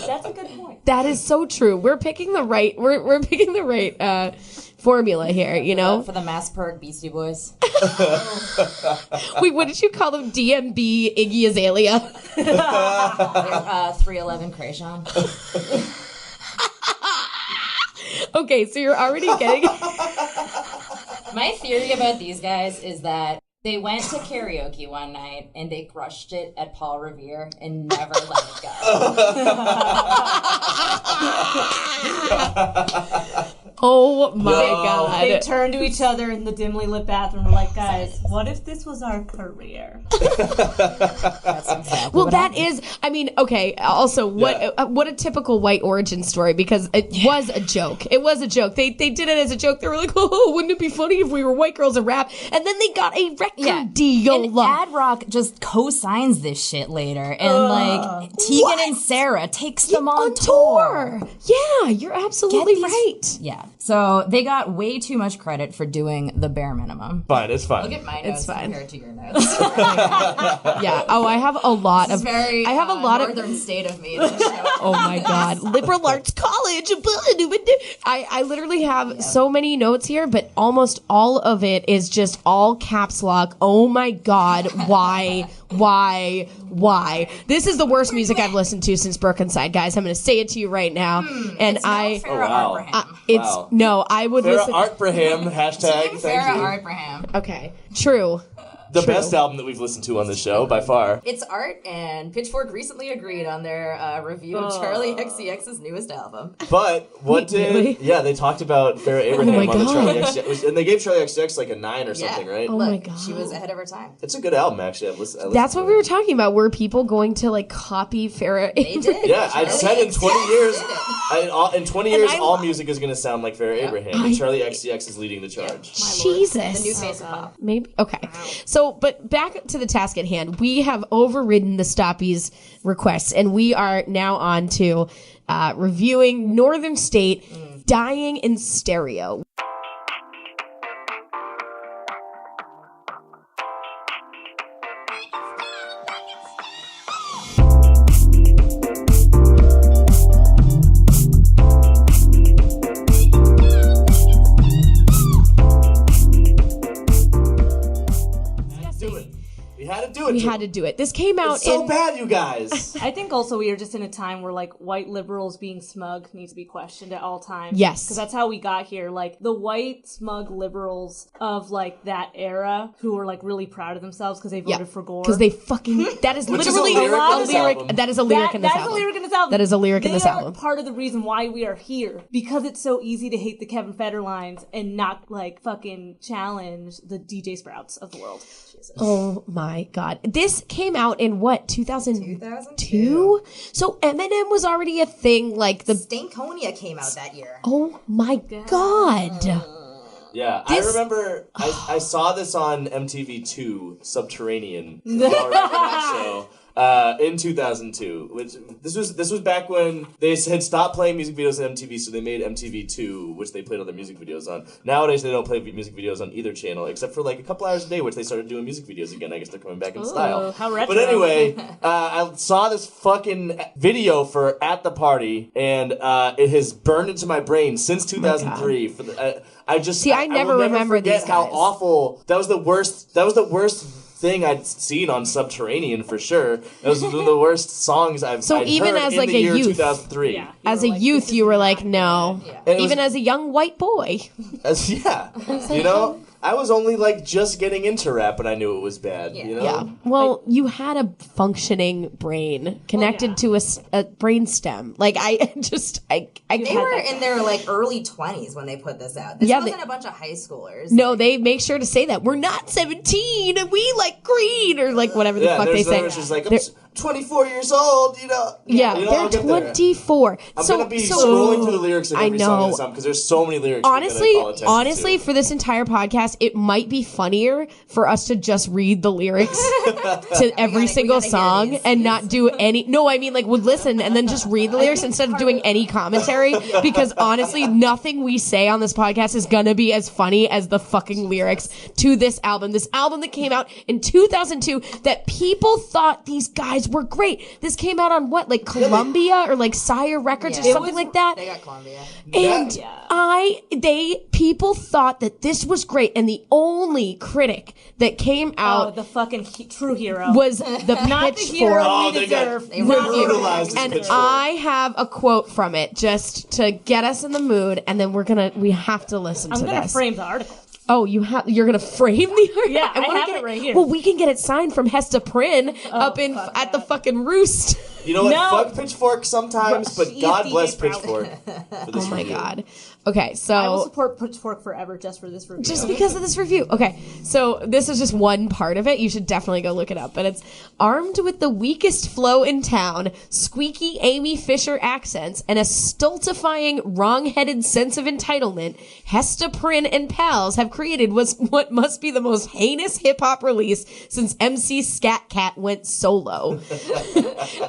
That's a good point. That is so true. We're picking the right. We're picking the right formula here. For the mass perk Beastie Boys. Wait, what did you call them? DMB Iggy Azalea. 311 Krayshawn. Okay, so you're already getting. My theory about these guys is that they went to karaoke one night and they crushed it at Paul Revere and never let it go. Oh my God. They turned to each other in the dimly lit bathroom and were like, guys, what if this was our career? That's exactly well, that is, okay, also, what a typical white origin story, because it was a joke. It was a joke. They did it as a joke. They were like, oh, wouldn't it be funny if we were white girls and rap? And then they got a record deal. And Ad Rock just co-signs this shit later. And Tegan and Sarah takes them on tour. Yeah, you're absolutely right. Yeah. So they got way too much credit for doing the bare minimum. Fine, it's fine. Look at my notes compared to your notes. Yeah. Oh, I have a lot of. I have a lot northern state of me. Oh my God, liberal arts college. I literally have so many notes here, but almost all of it is just all caps lock. Oh my God, why? This is the worst music I've listened to since Brookenside, guys. I'm going to say it to you right now. And I would listen. Farrah Artbraham, hashtag, thank you. Farrah Artbraham. Okay, true. The best album that we've listened to on the show, by far. It's art, and Pitchfork recently agreed on their review of Charlie XCX's newest album. But what Really? Yeah, they talked about Farrah Abraham on the God. Charlie XCX, and they gave Charlie XCX like a 9 or something, right? Oh my God. She was ahead of her time. It's a good album, actually. I listened That's to what it. we were talking about. Were people going to like copy Farrah? They did. Yeah, I've said in 20 years, in 20 years, I all music is going to sound like Farrah Abraham, and Charlie XCX is leading the charge. Jesus. The new face of pop. Maybe. Okay. So, but back to the task at hand. We have overridden the Stoppies requests, and we are now on to reviewing Northern State Dying in Stereo. We had to do it. This came out It's so bad, you guys. I think also we are just in a time where like white liberals being smug needs to be questioned at all times. Yes. Because that's how we got here. Like the white smug liberals of like that era who were like really proud of themselves because they voted for Gore. Because they fucking, that is literally a lyric that is a lyric in this That's album. a lyric in this album. That is a lyric in this They are album. part of the reason why we are here. Because it's so easy to hate the Kevin Federlines and not like fucking challenge the DJ Sprouts of the world. Jesus. Oh my god. This came out in what, 2002? 2002. So Eminem was already a thing, like the... Stankonia came out that year. Oh my god. Yeah, This- I remember I saw this on MTV2 Subterranean. Y'all remember that show? In 2002, which this was back when they had stopped playing music videos on MTV, so they made MTV2, which they played all their music videos on. Nowadays, they don't play music videos on either channel, except for like a couple hours a day, which they started doing music videos again. I guess they're coming back in style. How retro. But anyway, I saw this fucking video for At the Party, and it has burned into my brain since 2003. For the, I just See, I never will remember forget these how guys. awful that was. The worst thing I'd seen on Subterranean for sure. It was one of the worst songs I'd even heard as, in like, the a year youth. 2003. Yeah. As a youth, you were like, no. And it Even was- as a young white boy. You know, I was only like just getting into rap and I knew it was bad. You know? Yeah. Well, you had a functioning brain connected to a brain stem. Like, I They were in their like early 20s when they put this out. This Yeah, wasn't a bunch of high schoolers. No, they make sure to say that. We're not 17 and we like green or like whatever the Yeah, fuck they there's say. others just like, I'm They're- 24 years old, you know. Yeah, You know, I'll they're get there. 24. I'm gonna be scrolling through the lyrics of I every song know. in this album because there's so many lyrics. we're gonna call attention Honestly, to. for this entire podcast, it might be funnier for us to just read the lyrics to every single gotta hear song these. and not do any. No, I mean like would listen and then just read the lyrics instead of doing any commentary. Because honestly, nothing we say on this podcast is gonna be as funny as the fucking lyrics to this album. This album that came out in 2002 that people thought these guys were great. This came out on what, like Columbia or like Sire Records or Yeah. something like that. They got Columbia. And people thought that this was great, and the only critic that came Oh, out the fucking true hero. was the not the hero Pitchfork. we they got deserve. brutalized as And Pitchfork. I have a quote from it just to get us in the mood, and then we have to listen I'm to gonna this. frame the article. Oh, you're gonna frame the art? Yeah, I wanna have get it right here. Well, we can get it signed from Hesta Prynne up in fuck at the fucking Roost. You know what? No. Fuck Pitchfork sometimes, but Eat God DJ bless Sprout. Pitchfork for this Oh my review. god. Okay, so I will support Pitchfork forever just for this review. just because of this review. Okay, so this is just one part of it. You should definitely go look it up. But it's armed with the weakest flow in town, squeaky Amy Fisher accents, and a stultifying, wrong-headed sense of entitlement, Hesta Prynne and pals have created what must be the most heinous hip-hop release since MC Scat Cat went solo.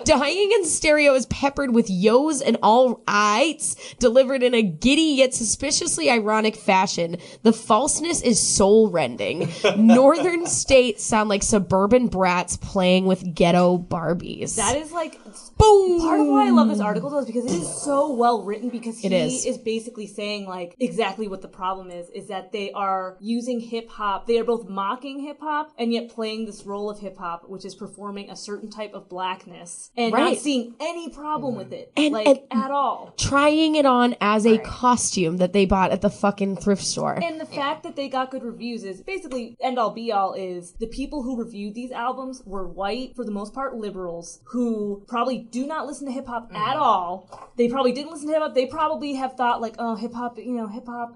Dying in stereo is peppered with yos and all ites, delivered in a giddy yet suspiciously ironic fashion. The falseness is soul-rending. Northern states sound like suburban brats playing with ghetto Barbies. That is like boom. part of why I love this article though is because it is so well written because he It is. basically saying like exactly what the problem is that they are using hip hop. They are both mocking hip hop and yet playing this role of hip hop, which is performing a certain type of blackness and Right. not seeing any problem with it, And- at all. Trying it on as a costume that they bought at the fucking thrift store. And the fact that they got good reviews is basically end all be all is the people who reviewed these albums were white, for the most part liberals, who probably do not listen to hip hop at all. They probably didn't listen to hip hop. They probably have thought like, oh, hip hop,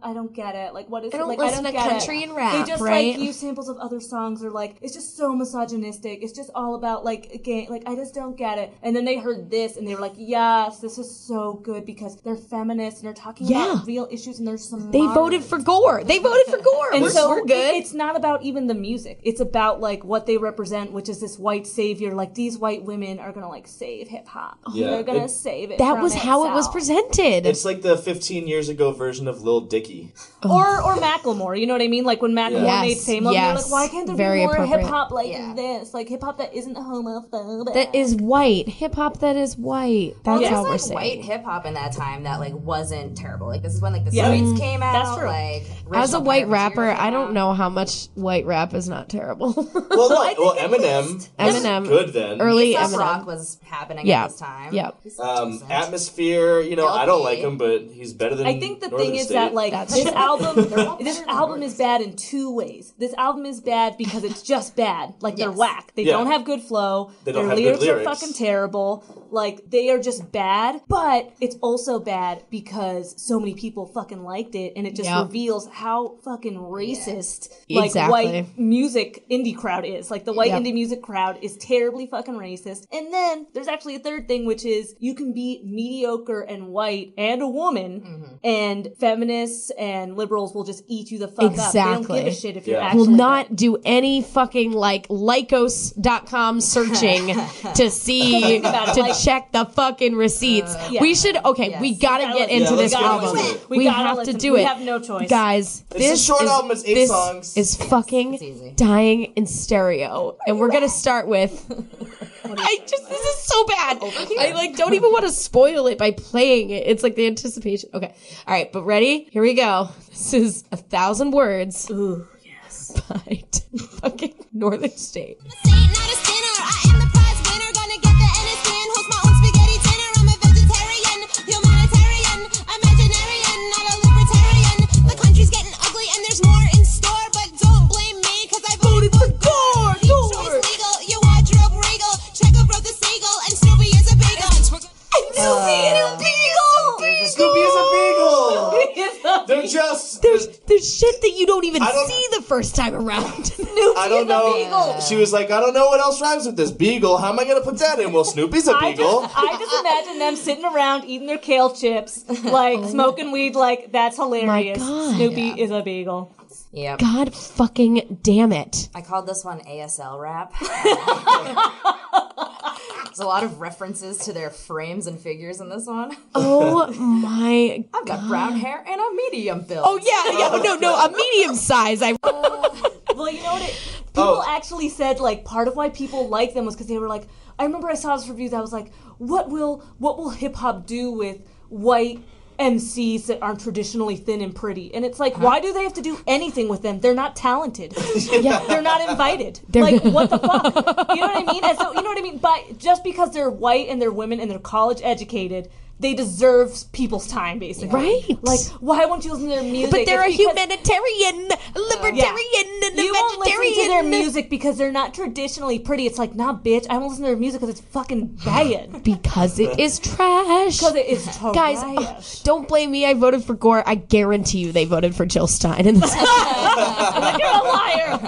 I don't get it. Like, what is I it? don't Like, listen I to don't get country it. and rap, They just right? like use samples of other songs or like, it's just so misogynistic. It's just all about like, gay, like, I just don't get it. And then they heard this and they were like, yes, this is so good because they're feminists and they're talking about real issues and there's some They voted for Gore. They voted for Gore. and so we're good. It's not about even the music. It's about like what they represent, which is this white savior. Like these white women are gonna like save hip hop. Yeah, They're gonna it- save it. That from was how it was itself. presented. It's like the 15 years ago version of Lil Dicky. Or Macklemore. You know what I mean? Like when Macklemore Yes, made Same Love, you're yes. like, why can't there Very be more appropriate. hip hop like Yeah. this? Like hip hop that isn't homophobic. that is white. Hip hop that is white. That's There's all we're like saying. white hip hop in that time that like wasn't terrible. Like the This is when like the Yeah. Sweets came out. That's true. Like As a Original white Pirateers rapper, came I don't out. know how much white rap is not terrible. Well, no, well, Eminem. Eminem. Good then. Early Aesop Eminem. Rock was happening Yeah. at this time. Yeah. Atmosphere, you know, I don't LP. like him, but he's better than I think the Northern thing is State. that like That's this true. album is bad in two ways. This album is bad because it's just bad. Like they're Yes. whack. They Yeah. don't have good flow. They don't Their have good lyrics are lyrics. fucking terrible. Like they are just bad. But it's also bad because so many people fucking liked it, and it just Yep. reveals how fucking racist like Exactly. white music indie crowd is. Like the white Yep. indie music crowd is terribly fucking racist. And then there's actually a third thing, which is you can be mediocre and white and a woman, and feminists and liberals will just eat you the fuck up. They don't Exactly. give a shit if you're Yeah. actually Will not good. do any fucking like Lycos.com searching to see Think about it, to like- check the fucking receipts. Yeah. We should we gotta gotta get listen. into Yeah, this let's get album. into it. We gotta have listen. to do We it. have no choice. Guys, It's a short album, it's 8 this songs. is fucking easy. dying in stereo. And we're gonna start with this is so bad. I like don't even want to spoil it by playing it. It's like the anticipation. Okay. All right, but ready? Here we go. This is 1,000 words. Ooh, yes. By fucking Northern State. Saint, not a sinner. I am the prize winner. Gonna get the NSC and host my own spaghetti dinner. I'm a vegetarian, humanitarian, imaginarian, not a libertarian. The country's getting ugly and there's more in store, but don't blame me because I voted for Gore. Choice legal, your wardrobe regal. Checker broke the seagull and Snoopy is a beagle. Snoopy is a beagle. Snoopy is a beagle! They're just... There's shit that you don't even I don't- see the first time around. I don't know. She was like, I don't know what else rhymes with this. Beagle. How am I going to put that in? Well, Snoopy's a beagle. I just imagine them sitting around eating their kale chips, like smoking weed. Like that's hilarious. God. Snoopy is a beagle. Yep. God fucking damn it. I called this one ASL rap. There's a lot of references to their frames and figures in this one. Oh my. I've got brown hair and a medium build. Oh yeah. No, a medium size. Well, you know what? People actually said like part of why people like them was because they were like, I remember I saw this review that was like, what will hip hop do with white MCs that aren't traditionally thin and pretty? And it's like, why do they have to do anything with them? They're not talented. They're not invited. Like, what the fuck? You know what I mean? And so, you know what I mean? But just because they're white and they're women and they're college educated, they deserve people's time, basically. Right. Like, why won't you listen to their music? But they're a It's because- humanitarian, libertarian, and a You won't listen to their vegetarian. music because they're not traditionally pretty. It's like, nah, bitch, I won't listen to their music because it's fucking bad. Because it is trash. Because it is trash. Guys, don't blame me. I voted for Gore. I guarantee you they voted for Jill Stein. In this. You're a liar.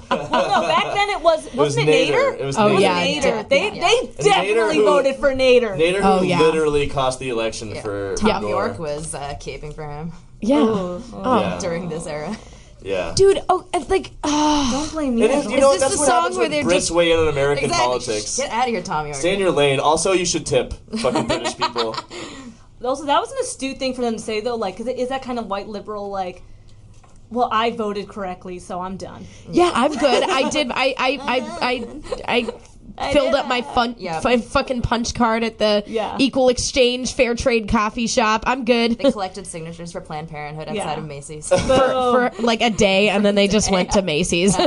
Well, no, back then it wasn't it Nader? It was Oh, Nader. yeah. Nader. They Nader definitely who- voted for Nader. Nader, Oh, who yeah. literally cost the election for Tom Gore. York was caping for him Yeah. Yeah. during this era. Yeah. Dude, it's like, Don't blame me. And if, you know, this that's the what song happens where when they're Brits just- weigh in on American Exactly. politics. Get out of here, Tom York. Stay in your lane. Also, you should tip fucking British people. Also, that was an astute thing for them to say, though, like, because it is that kind of white liberal, like, well, I voted correctly, so I'm done. yeah, I'm good. I did. I filled up my fucking punch card at the Equal Exchange Fair Trade coffee shop. I'm good. They collected signatures for Planned Parenthood outside of Macy's. for like a day, and then they just went to Macy's. They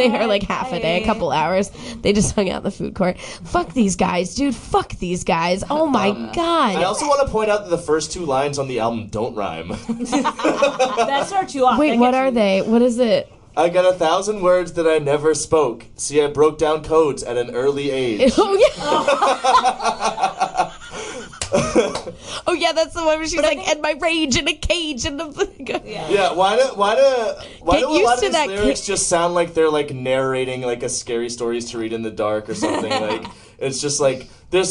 were like half a day, a couple hours. They just hung out in the food court. Fuck these guys, dude. Fuck these guys. Oh my god. I also want to point out that the first 2 lines on the album don't rhyme. That starts you off. Wait, what are they? What is it? I got 1,000 words that I never spoke. See, I broke down codes at an early age. Oh yeah. Oh yeah, that's the one where she's like, and my rage in a cage and the. Yeah, why do Get a used lot of to these that lyrics just sound like they're like narrating like a scary stories to read in the dark or something? Like it's just like they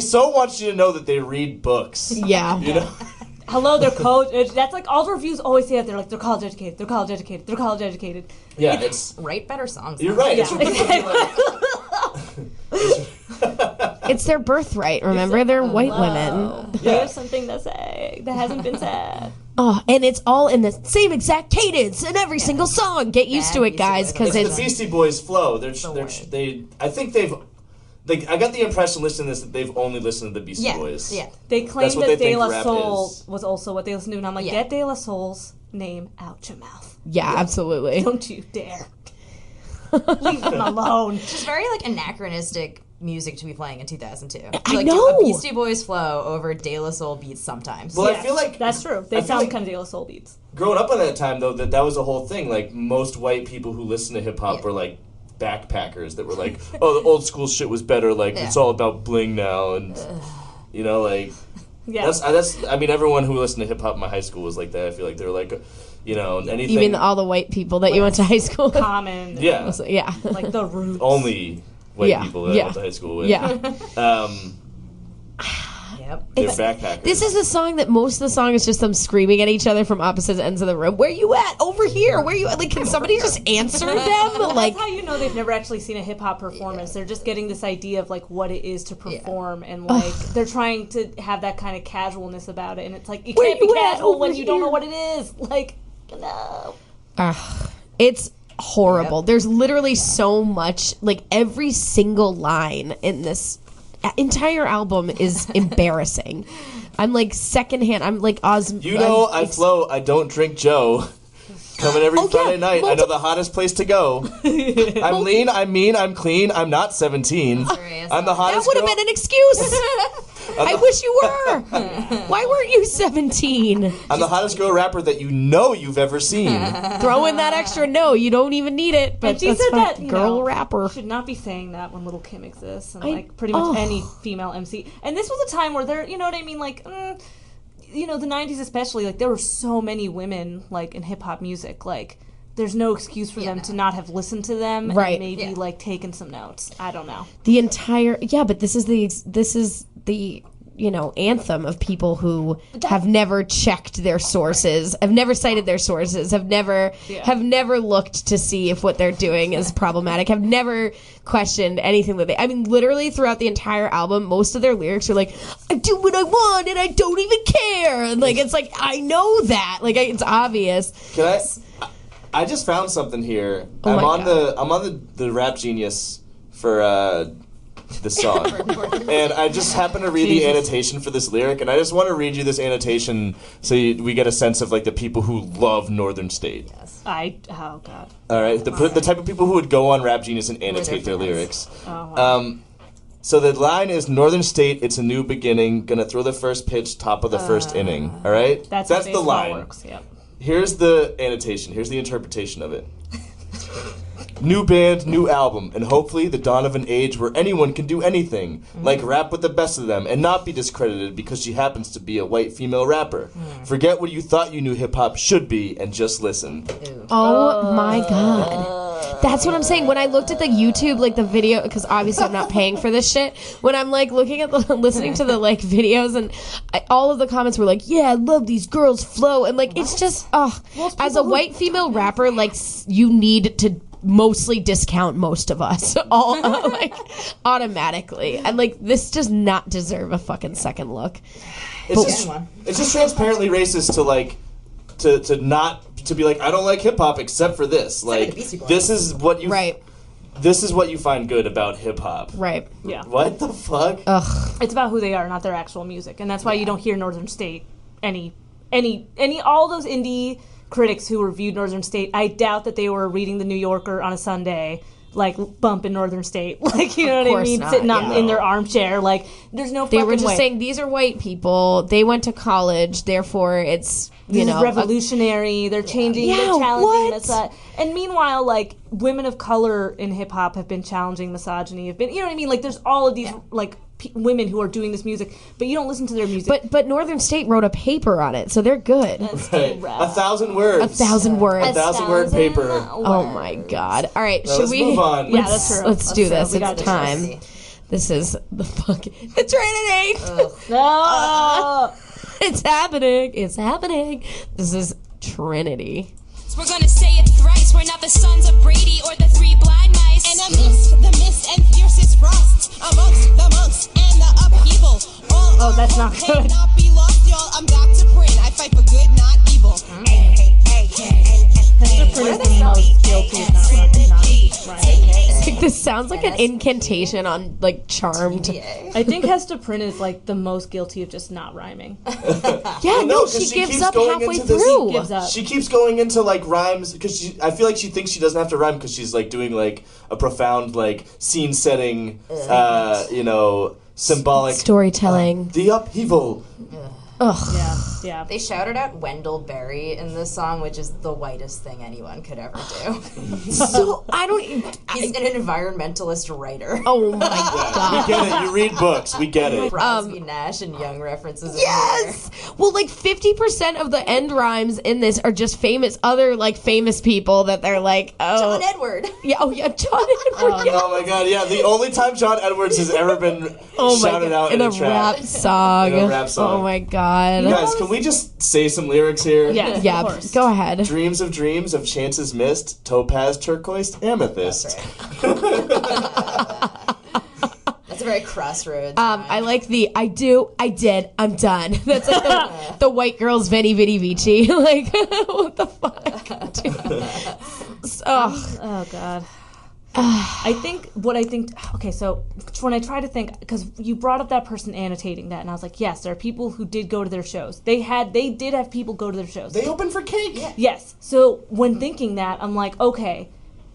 so want you to know that they read books. Yeah. You know? Hello, they're college. That's like all the reviews always say that they're like they're college educated. They're college educated. They're college educated. Yeah, it's Write better songs. you're right. Yeah. It's their birthright. Remember, they're white women. There's something to say that hasn't been said. Oh, and it's all in the same exact cadence in every single song. Get used to it, guys, because It's it's the Beastie Boys flow. I think Like, I got the impression listening to this that they've only listened to the Beastie Boys. Yeah. They claim what that they De La think rap Soul is. was also what they listened to, and I'm like, Yeah. get De La Soul's name out your mouth. Yeah, absolutely. Don't you dare. Leave them alone. Just very, like, anachronistic music to be playing in 2002. I like, know. A Beastie Boys flow over De La Soul beats sometimes. Well, Yeah, I feel like that's true. They I feel sound like kind of De La Soul beats. growing up on that time, though, that was the whole thing. Like, most white people who listen to hip hop were like backpackers that were like, "Oh, the old school shit was better. Like, it's all about bling now," and you know, like, that's. I mean, everyone who listened to hip hop in my high school was like that. I feel like they were like, you know, anything. You mean all the white people that you went to high school with? Common. Yeah, Yeah. Like the Roots. only white people that I went to high school with. Yeah. They're backpackers. This is a song that most of the song is just them screaming at each other from opposite ends of the room. Where you at? Over here. Where you at? Like, can somebody just answer them? Like, that's how you know they've never actually seen a hip hop performance. They're just getting this idea of like what it is to perform, and like they're trying to have that kind of casualness about it. And it's like you can't be casual when you don't know what it is. Like, no. it's horrible. There's literally so much. Like, every single line in this entire album is embarrassing. I'm like secondhand. I'm like You know, I flow. I don't drink Joe. Coming every Friday night. I know the hottest place to go. I'm lean. I'm mean. I'm clean. I'm not 17. I'm the hottest. That would have been an excuse. I wish you were. Why weren't you 17? I'm the hottest girl rapper that you know you've ever seen. Throw in that extra no. You don't even need it. But And she that's said fine. that, you girl know, rapper. should not be saying that when Little Kim exists, and like pretty much any female MC. And this was a time where there, you know what I mean, like. You know, the 90s especially, like, there were so many women, like, in hip-hop music, like, there's no excuse for them to not have listened to them and maybe, like, taken some notes. I don't know. The entire... Yeah, but this is the you know, anthem of people who have never checked their sources, have never cited their sources, have never looked to see if what they're doing is problematic, have never questioned anything that they... I mean, literally throughout the entire album, most of their lyrics are like, I do what I want and I don't even care. And like, it's like, I know that. Like, it's obvious. Can I just found something here. Oh I'm on the Rap Genius for the song. And I just happened to read the annotation for this lyric, and I just want to read you this annotation so we get a sense of like the people who love Northern State. Yes. Oh god. All right, the type of people who would go on Rap Genius and annotate their lyrics. Oh, wow. So the line is, Northern State, it's a new beginning, gonna throw the first pitch, top of the first inning. All right? That's the baseball line. Works, yep. Here's the annotation. Here's the interpretation of it. New band, new album, and hopefully the dawn of an age where anyone can do anything, like rap with the best of them, and not be discredited because she happens to be a white female rapper. Forget what you thought you knew hip-hop should be, and just listen. Oh my god. That's what I'm saying. When I looked at the YouTube, like the video, because obviously I'm not paying for this shit. When I'm like looking at listening to the like videos, and all of the comments were like, "Yeah, I love these girls' flow," and like it's just, as a white female rapper, like you need to mostly discount most of us all like automatically, and like this does not deserve a fucking second look. It's just transparently racist to like to be like, I don't like hip hop except for this. Like this is what you This is what you find good about hip hop. Right. Yeah. What the fuck? Ugh. It's about who they are, not their actual music, and that's why you don't hear Northern State all those indie critics who reviewed Northern State. I doubt that they were reading the New Yorker on a Sunday, like bumping Northern State, like, you know what I mean, not, sitting in their armchair. Like, there's no. They were just way. saying these are white people. They went to college, therefore it's This is revolutionary. They're changing. Yeah, they're challenging what? this. And meanwhile, like, women of color in hip hop have been challenging misogyny. Have been, you know what I mean? Like, there's all of these like women who are doing this music, but you don't listen to their music. But Northern State wrote a paper on it, so they're good. Right. 1,000 words. 1,000 words. 1,000 word paper. Oh my god! All right, Now should let's we move on? Yeah, that's true. Let's do this. We got It's this. time. This is the fucking. It's Trinity. No. It's happening. It's happening. This is Trinity. We're gonna say it thrice. We're not the sons of Brady or the three blind mice. And amidst the mist and fiercest frost, amongst the monks and the upheaval. Oh, that's not good. Not be lost, y'all. I'm Dr. Prin. I fight for good, not evil. Mr. Prin is the most guilty of not right. Like, this sounds sounds like an incantation on like Charmed. I think Hester Prynne is like the most guilty of just not rhyming. Yeah, no, she gives up halfway through. She keeps going into like rhymes because I feel like she thinks she doesn't have to rhyme because she's like doing like a profound like scene setting, symbolic storytelling. The upheaval. Ugh. Yeah. They shouted out Wendell Berry in this song, which is the whitest thing anyone could ever do. So He's an environmentalist writer. Oh my god. We get it. You read books. We get it. Crosby, Nash, and Young references. Yes. Well, like 50% of the end rhymes in this are just other famous people that they're like, oh, John Edward. Yeah. Oh yeah, John Edward. Oh my god. Yeah. The only time John Edwards has ever been shouted out in a rap song. In a rap song. Oh my god. Guys, can we just say some lyrics here? Yeah. Go ahead. Dreams of chances missed, topaz, turquoise, amethyst. That's a very Crossroads. I like the I did, I'm done. That's like the white girl's Veni Vidi Vici. Like, what the fuck? Oh god. Okay, so when I try to think, because you brought up that person annotating that, and I was like, yes, there are people who did go to their shows. They did have people go to their shows. They opened for Cake. Yeah. Yes. So when thinking that, I'm like, okay,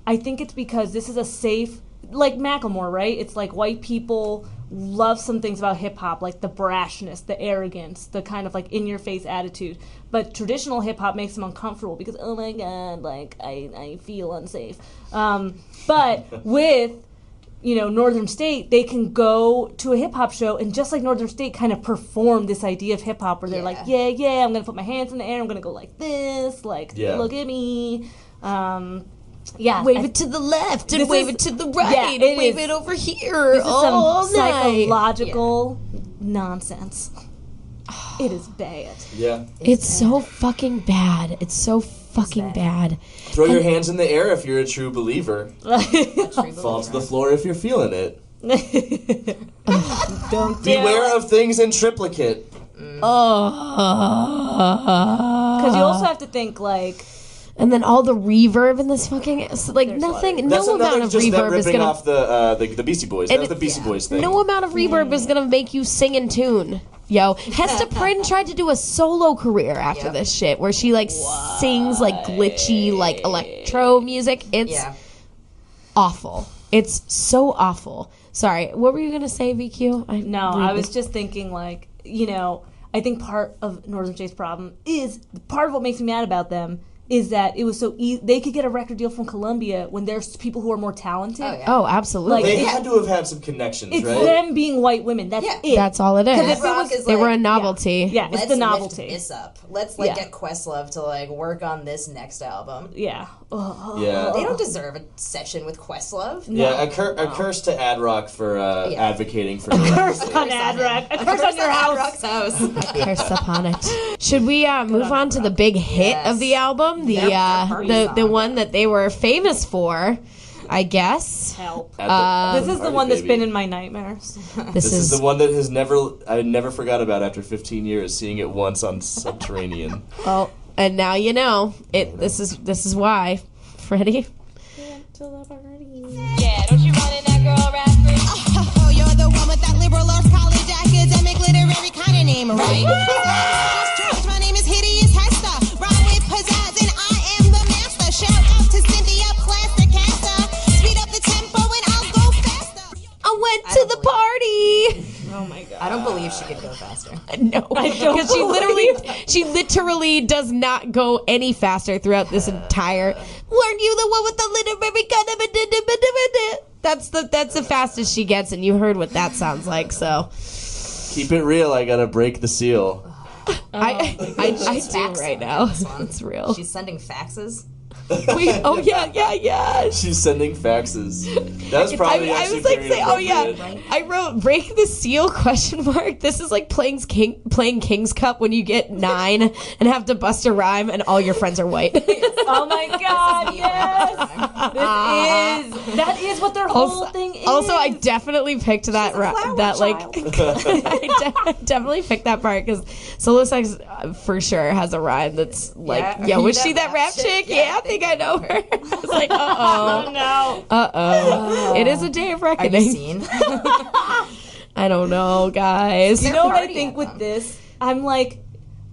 I think it's because this is a safe, like Macklemore, right? It's like white people love some things about hip hop, like the brashness, the arrogance, the kind of like in your face attitude. But traditional hip hop makes them uncomfortable because, oh my god, like I feel unsafe. But with Northern State, they can go to a hip hop show and just like Northern State kind of perform this idea of hip hop where they're like, yeah, I'm gonna put my hands in the air, I'm gonna go like this, like look at me. Wave it to the left and wave it to the right and wave it over here. This is some psychological nonsense. It is bad. Yeah. It's so fucking bad. It's so fucking bad. Throw your hands in the air if you're a true believer. Fall to the floor if you're feeling it. Don't beware of things in triplicate. Because you also have to think like. And then all the reverb in this fucking nothing. That's no amount of just reverb is gonna off the Beastie Boys. That was the Beastie Boys thing. No amount of reverb is gonna make you sing in tune. Yo, Hester Prynne tried to do a solo career after this shit, where she sings glitchy electro music. It's awful. It's so awful. Sorry, what were you gonna say, VQ? I was just thinking I think part of Northern State's problem is part of what makes me mad about them is that it was so easy. They could get a record deal from Columbia when there's people who are more talented. Oh, absolutely. They had to have had some connections, it's right? It's them being white women. That's it. That's all it is. They were a novelty. Yeah, it's the novelty. Let's lift this up. Let's get Questlove to work on this next album. Yeah. Yeah. They don't deserve a session with Questlove. No. Yeah, a curse to Ad Rock for advocating for a curse on Ad Rock. A curse on your house. A curse upon it. Should we move on to the big hit of the album? The one that they were famous for, I guess. Help. This is the one that's been in my nightmares. This is the one that I never forgot about after 15 years, seeing it once on Subterranean. Well, and now you know it. This is why, Freddie. Yeah, don't you run in that girl rapper? Oh, you're the one with that liberal arts college academic literary kind of name, right? My name is Hideous Hester. Rhyme with pizzazz and I am the master. Shout out to Cynthia Plasticaster. Speed up the tempo and I'll go faster. I went to the party. Oh my god! I don't believe she could go faster. No, because she literally does not go any faster throughout this entire. Weren't you the one with the literary kind of? That's the fastest she gets, and you heard what that sounds like. So keep it real. I gotta break the seal. I do right now. It's real. She's sending faxes. Yeah. She's sending faxes. That was probably I was like, I wrote "break the seal?" ? This is like playing King's Cup when you get 9 and have to bust a rhyme and all your friends are white. Oh my god, yes! That is what their whole thing is. Also, I definitely picked that I definitely picked that part because Solo Sex for sure has a rhyme that's like, yeah, was she that rap chick? Yeah, I think I know her. It's like, uh-oh. Oh, no. Uh-oh. It is a day of Are you reckoning. seen? I don't know, guys. You know what I party think with anthem. this? I'm like,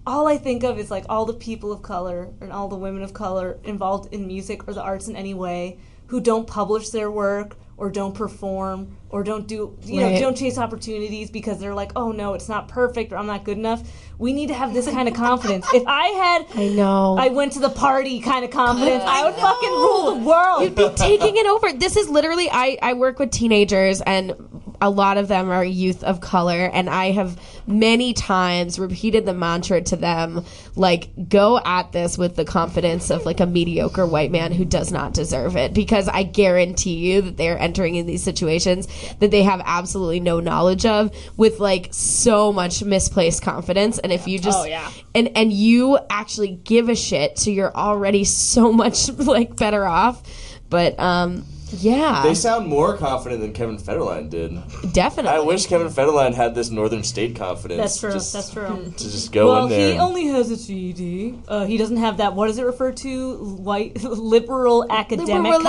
all I think of is like all the people of color and all the women of color involved in music or the arts in any way who don't publish their work or don't perform or don't do, don't chase opportunities because they're like, oh no, it's not perfect or I'm not good enough. We need to have this kind of confidence. If I went to the party kind of confidence, I would fucking rule the world. You'd be taking it over. This is literally, I work with teenagers, and a lot of them are youth of color, and I have many times repeated the mantra to them, like, go at this with the confidence of like a mediocre white man who does not deserve it, because I guarantee you that they're entering in these situations that they have absolutely no knowledge of with like so much misplaced confidence. And if you just and you actually give a shit, so you're already so much like better off. But yeah, they sound more confident than Kevin Federline did. Definitely. I wish Kevin Federline had this Northern State confidence. That's true. That's true. To just go in there. Well, he only has a CD. He doesn't have that. What does it refer to? White liberal academic kind of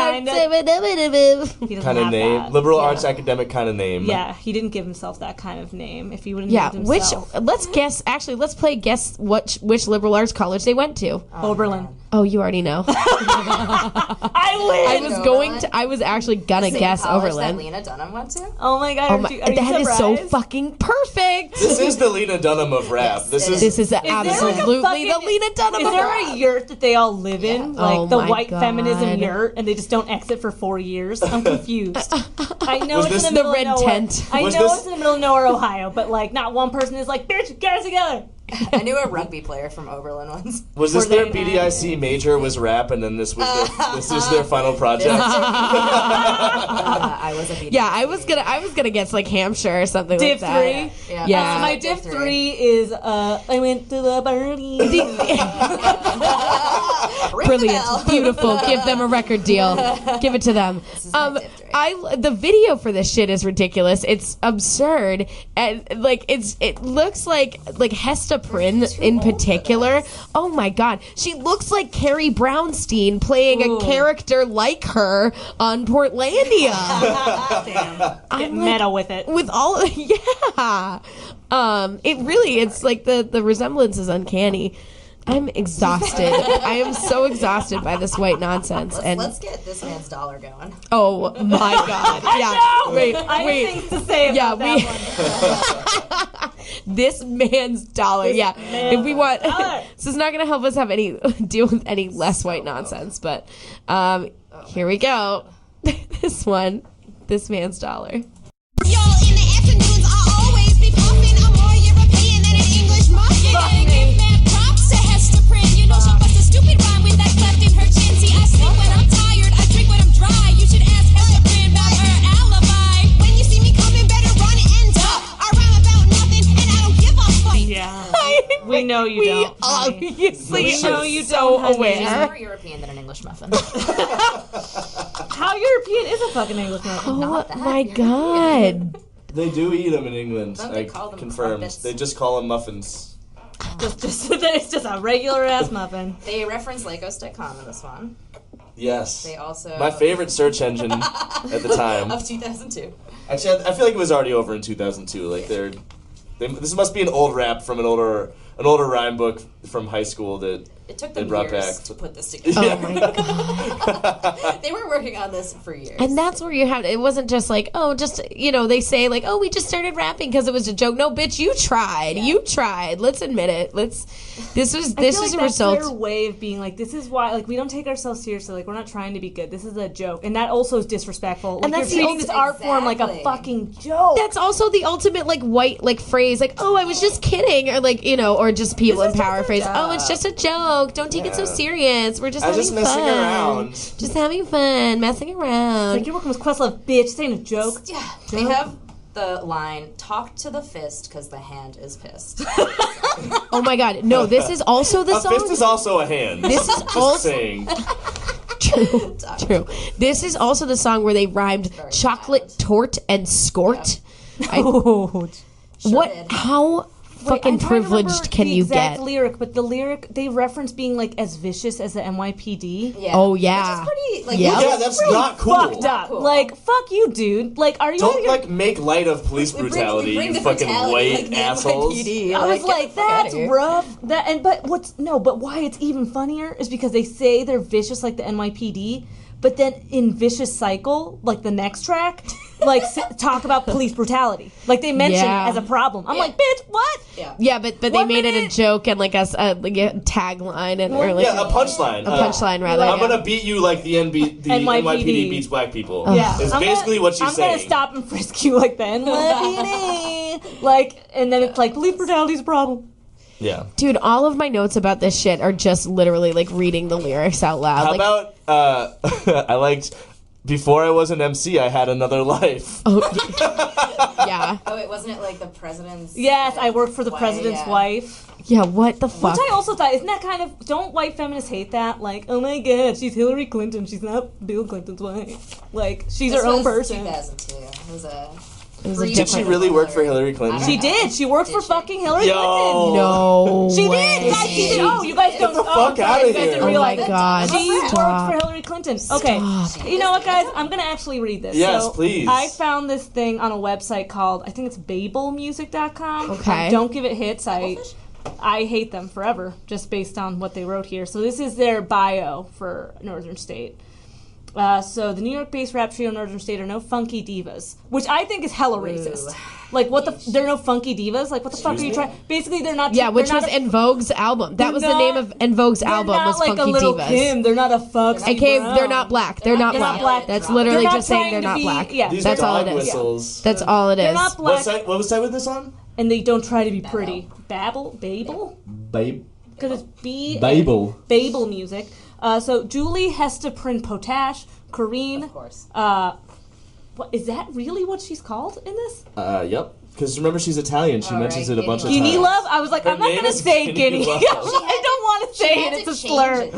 name. That. Liberal arts academic kind of name. Yeah, he didn't give himself that kind of name. If he would have named himself. Let's guess. Actually, let's play guess which liberal arts college they went to. Oberlin. Oh, you already know. I win. I was actually gonna guess Oberlin. That Lena Dunham went to? Oh my god! That is so fucking perfect. This is the Lena Dunham of rap. This is absolutely the Lena Dunham of rap. Is there a yurt that they all live in, like the white God. feminism yurt, and they just don't exit for 4 years? I'm confused. I know Was it's this in the the middle red of nowhere. tent? I know it's in the middle of nowhere, Ohio, but like not one person is like, bitch, get us together. I knew a rugby player from Oberlin once. Was this their BDIC major was rap, and then this was their final project? I was a BDIC. Yeah, I was gonna guess like Hampshire or something Div like that. 3. Yeah. My Div 3 is I went to the party. Brilliant, beautiful. Give them a record deal. Give it to them. The video for this shit is ridiculous. It's absurd, and like it looks like Hesta Prynne in particular. Oh my god, she looks like Carrie Brownstein playing a character like her on Portlandia. Damn. Get meta with it. With all, yeah. It's like the resemblance is uncanny. I'm exhausted. I am so exhausted by this white nonsense. Let's get this man's dollar going. Oh my god! Yeah, wait. I have things to say about that one. This man's dollar. If we want, this is not going to help us have any deal with any less white nonsense. But here we go. This man's dollar. Y'all in the afternoons, I'll always be puffing. I'm more European than an English muffin. Give mad props to Hester Prynne. You know she busts a stupid rhyme with that cleft in her chin. See, I sleep when I'm tired, I drink when I'm dry. You should ask Hester Prynne about her alibi. When you see me coming, better run and duck. I rhyme about nothing, and I don't give a fuck. Yeah. We know you don't. Obviously, we know you so don't. aware. She's more European than an English muffin. How European is a fucking English muffin? Oh my god. They do eat them in England. Don't they I call them confirmed. crumpets? They just call them muffins. It's just a regular ass muffin. They reference Lagos.com in this one. Yes. They also my favorite search engine at the time of 2002. Actually, I feel like it was already over in 2002. Like this must be an old rap from an older rhyme book from high school that It took they them brought years back. to put this together. Oh my god. They were working on this for years. And that's where you have it wasn't just like, they say like, oh, we just started rapping because it was a joke. No, bitch, you tried. Yeah. You tried. Let's admit it. This is a that's result. their way of being like, this is why, like, we don't take ourselves seriously. Like, we're not trying to be good. This is a joke, and that also is disrespectful. Like, And that's you're the treating this art form like a Exactly. fucking joke. That's also the ultimate like white like phrase like, oh, I was just kidding, or like, or just people in power phrase, oh, it's just a joke, don't take it so serious, we're just I'm having just messing fun, around. just having fun, messing around. Like, you're working with Questlove, bitch. This ain't a joke. Yeah, they have the line, talk to the fist because the hand is pissed. Oh my god, no, this is also the A song. fist is also a hand. This is Just also saying. true. This is also the song where they rhymed chocolate tort and skort. Oh, What? did. How fucking privileged can you get? Lyric, but the lyric they reference being like as vicious as the NYPD. Yeah. Oh yeah. Which is pretty like Yeah, that's really not cool. fucked up. Cool. Like, fuck you, dude. Like, are you? Don't like make light of police brutality, we bring you the fucking brutality, white like the assholes. NYPD. I was get like, the fuck outta that's here. rough. But why it's even funnier is because they say they're vicious like the NYPD, but then in Vicious Cycle, like the next track, like talk about police brutality. Like they mention it as a problem. I'm like, bitch, what? Yeah, but they 1 made it a minute. joke and like a tagline and or like Yeah, a punchline. a punchline rather. I'm yeah. gonna beat you like the NYPD beats black people. Yeah, Is I'm basically what she's I'm saying. gonna stop and frisk you like the NYPD. Like, and then it's like police brutality is a problem. Yeah. Dude, all of my notes about this shit are just literally like reading the lyrics out loud. How like, about I liked before I was an MC, I had another life. yeah. Oh, wait, wasn't it like the president's? Yes, I worked for the president's wife. Yeah, what the fuck? Which I also thought, isn't that kind of, don't white feminists hate that? Like, oh my god, she's Hillary Clinton, she's not Bill Clinton's wife. Like, she's her own person. 2002. It was a Did she really work for Hillary Clinton? She did. She worked for fucking Hillary Yo. Clinton. No She way. did. Guys, she did. Oh, you guys don't. the fuck sorry, outta you guys here. didn't Oh realize my it. god. She Stop. worked for Hillary Clinton. Okay. You know what, guys? I'm gonna actually read this. Yes, so please. I found this thing on a website called, I think it's BabelMusic.com. Okay. Don't give it hits. I hate them forever, just based on what they wrote here. So this is their bio for Northern State. So the New York-based rap trio Northern State are no funky divas, which I think is hella racist. Like, what the? They're no funky divas. Like, what the fuck are you trying? Basically, they're not. Yeah, which they're was not En Vogue's album. That was the name of En Vogue's album. They're Was not like Funky a little Divas. Kim. They're not a Foxy Okay, Brown. they're not black. They're not black. That's literally They're not just saying trying they're to not be- black. yeah. These That's all dog it is. whistles. That's all it They're is. not black, What website was this on? and they don't try to be pretty. Babel, Babe. because it's Babel. Babel music. So Julie Hestaprin Potash, Corrine. Of course. What is that really what she's called in this? Yep. Because remember, she's Italian. She mentions it a bunch of times. Guinea Love? I was like, Her I'm not name going to is say Guinea Guinea. Love. I don't want to say it. It's a slur.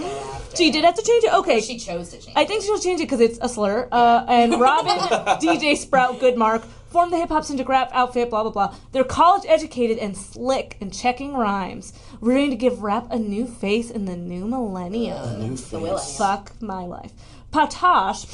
She did have to change it? Okay. She chose to change I think she'll change it because it's a slur. And Robin, DJ Sprout, Goodmark, formed the hip-hop syndicate outfit, blah, blah, blah. They're college-educated and slick and checking rhymes. We're going to give rap a new face in the new millennium. New face. Fuck my life. Potash,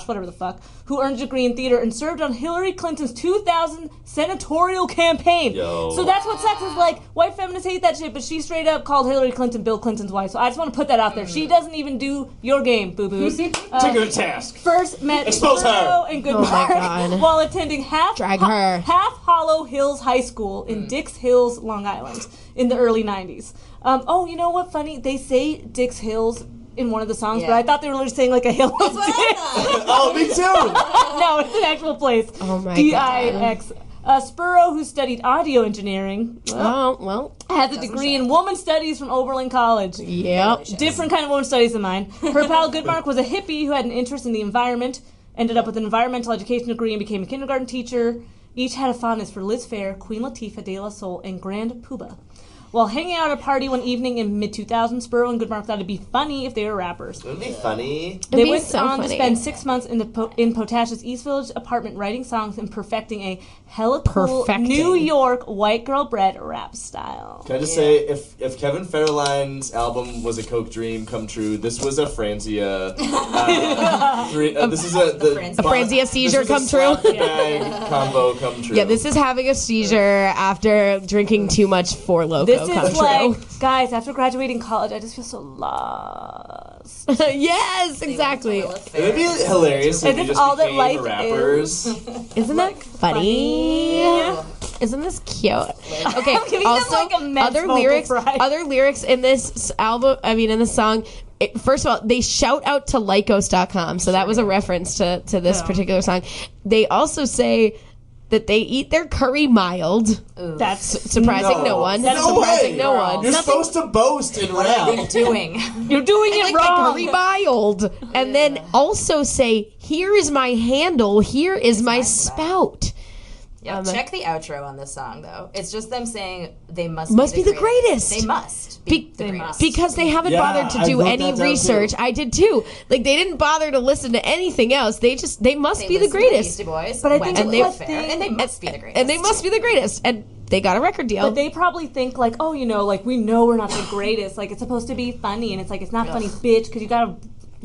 whatever the fuck, who earned a degree in theater and served on Hillary Clinton's 2000 senatorial campaign. Yo. So that's what sucks is like, white feminists hate that shit, but she straight up called Hillary Clinton Bill Clinton's wife. So I just want to put that out there. She doesn't even do your game, boo-boos. Take her to task. First met Expose her. Burrow and Oh my Goodmark God. while attending Drag her. Half Hollow Hills High School in Dix Hills, Long Island, in the early 90s. Oh, you know what? Funny, they say Dix Hills in one of the songs, but I thought they were literally saying like a hill of Dix. Oh, me too. No, it's an actual place. Oh my D-I-X. Spurrow, who studied audio engineering, Oh, well. has a degree in woman studies from Oberlin College. Yep. Different kind of woman studies than mine. Her pal Goodmark was a hippie who had an interest in the environment, ended up with an environmental education degree and became a kindergarten teacher. Each had a fondness for Liz Phair, Queen Latifah, De La Soul, and Grand Poobah. While hanging out at a party one evening in mid-2000s, Spurrow and Goodmark thought it'd be funny if they were rappers. It'd be funny. They be went so on to funny. spend 6 months in Potash's East Village apartment writing songs and perfecting a hella cool New York white girl bred rap style. Can I just say, if Kevin Federline's album was a Coke dream come true, this was a Franzia. This is a Franzia seizure come true. Combo come true. Yeah, this is having a seizure after drinking too much Four Loko This come is true. like, guys, after graduating college, I just feel so lost. Yes, exactly. It'd be hilarious if Is you this just all that became life rappers. Isn't that funny? Isn't this cute? Okay. I'm giving them, Also, like, immense other vocal lyrics. fry. Other lyrics in this album. I mean, in the song. First of all, they shout out to Lycos.com, so that was a reference to this particular song. They also say that they eat their curry mild. That's Surprising no one. That's No surprising way. no one. You're supposed to boast and rap. doing. You're doing it Like my wrong. curry mild. And then also say, here is my handle, here is my spout. Yeah, check the outro on this song, though. It's just them saying they must be the greatest. They must be the greatest. Because they haven't Yeah, bothered to I do wrote any that down research. too. I did too. Like they didn't bother to listen to anything else. They must be the listen to greatest. Beastie Boys, But I think went to the Live thing- Fair, and they must be the greatest. And they must be the greatest. And they got a record deal. But they probably think like, oh, you know, like we know we're not the greatest. Like it's supposed to be funny, and it's like it's not funny, bitch, because you got a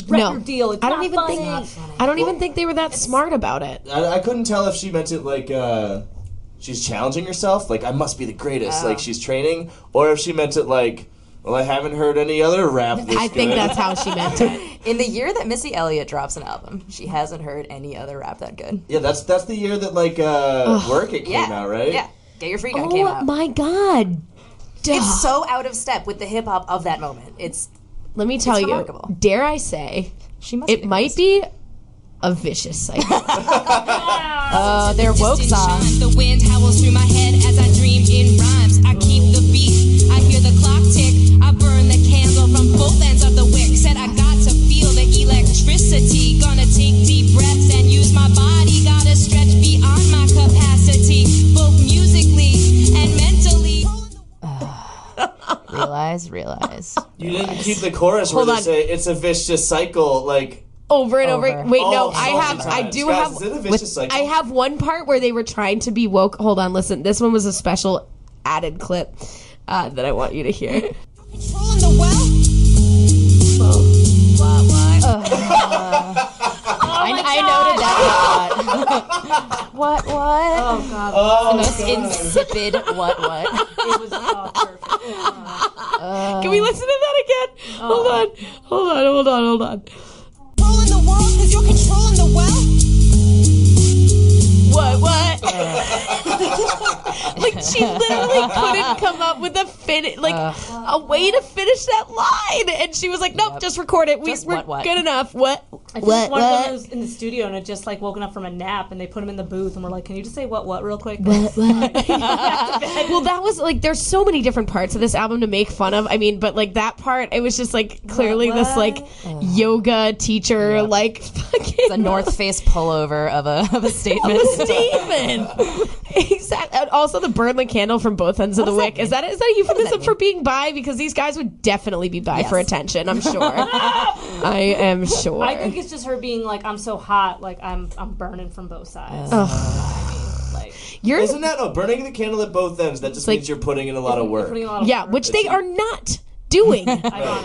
record deal. It's I don't not even funny. think. I don't even think they were that smart about it. I couldn't tell if she meant it like she's challenging herself, like I must be the greatest, like she's training, or if she meant it like, well, I haven't heard any other rap this I think good. that's how she meant it. In the year that Missy Elliott drops an album, she hasn't heard any other rap that good. Yeah, that's the year that like Work It came out, right? Yeah, Get Your Freak On came out. Oh my god. It's so out of step with the hip hop of that moment. Let me tell you, remarkable. dare I say, She must it be might be a vicious cycle. their woke song. The wind howls through my head as I dream in rhymes. I keep the beat. I hear the clock tick. I burn the candle from both ends of the wick. Said I got to feel the electricity. Gonna take deep breaths and use my body. Gotta stretch beyond my capacity, both musically and mentally. Realize. You didn't keep the chorus where they say it's a vicious cycle, like Over and over. Wait, no, Oh, I do have. Is it a vicious cycle? I have one part where they were trying to be woke. Hold on, listen. This one was a special added clip that I want you to hear. Controlling the well. I noted that. What? Oh god. The most insipid what? It was perfect. Can we listen to that again? Hold on. Controlling the world because you're controlling the well. What? Like she literally couldn't come up with a way to finish that line, and she was like, "Nope, just record it. We're what? good enough." What? I think one of them was in the studio and had just like woken up from a nap, and they put him in the booth and were like, "Can you just say what real quick?" Well, that was like, there's so many different parts of this album to make fun of. I mean, but like that part, it was just like clearly this like yoga teacher, like fucking It's a North Face pullover of a statement. Exactly. And also the burn the candle from both ends of the wick. Is that a euphemism for being bi? Because these guys would definitely be bi for attention, I'm sure. I am sure. I think it's just her being like, "I'm so hot, like I'm burning from both sides." Isn't that burning the candle at both ends? That just means you're putting in a lot of work. Which they are not doing.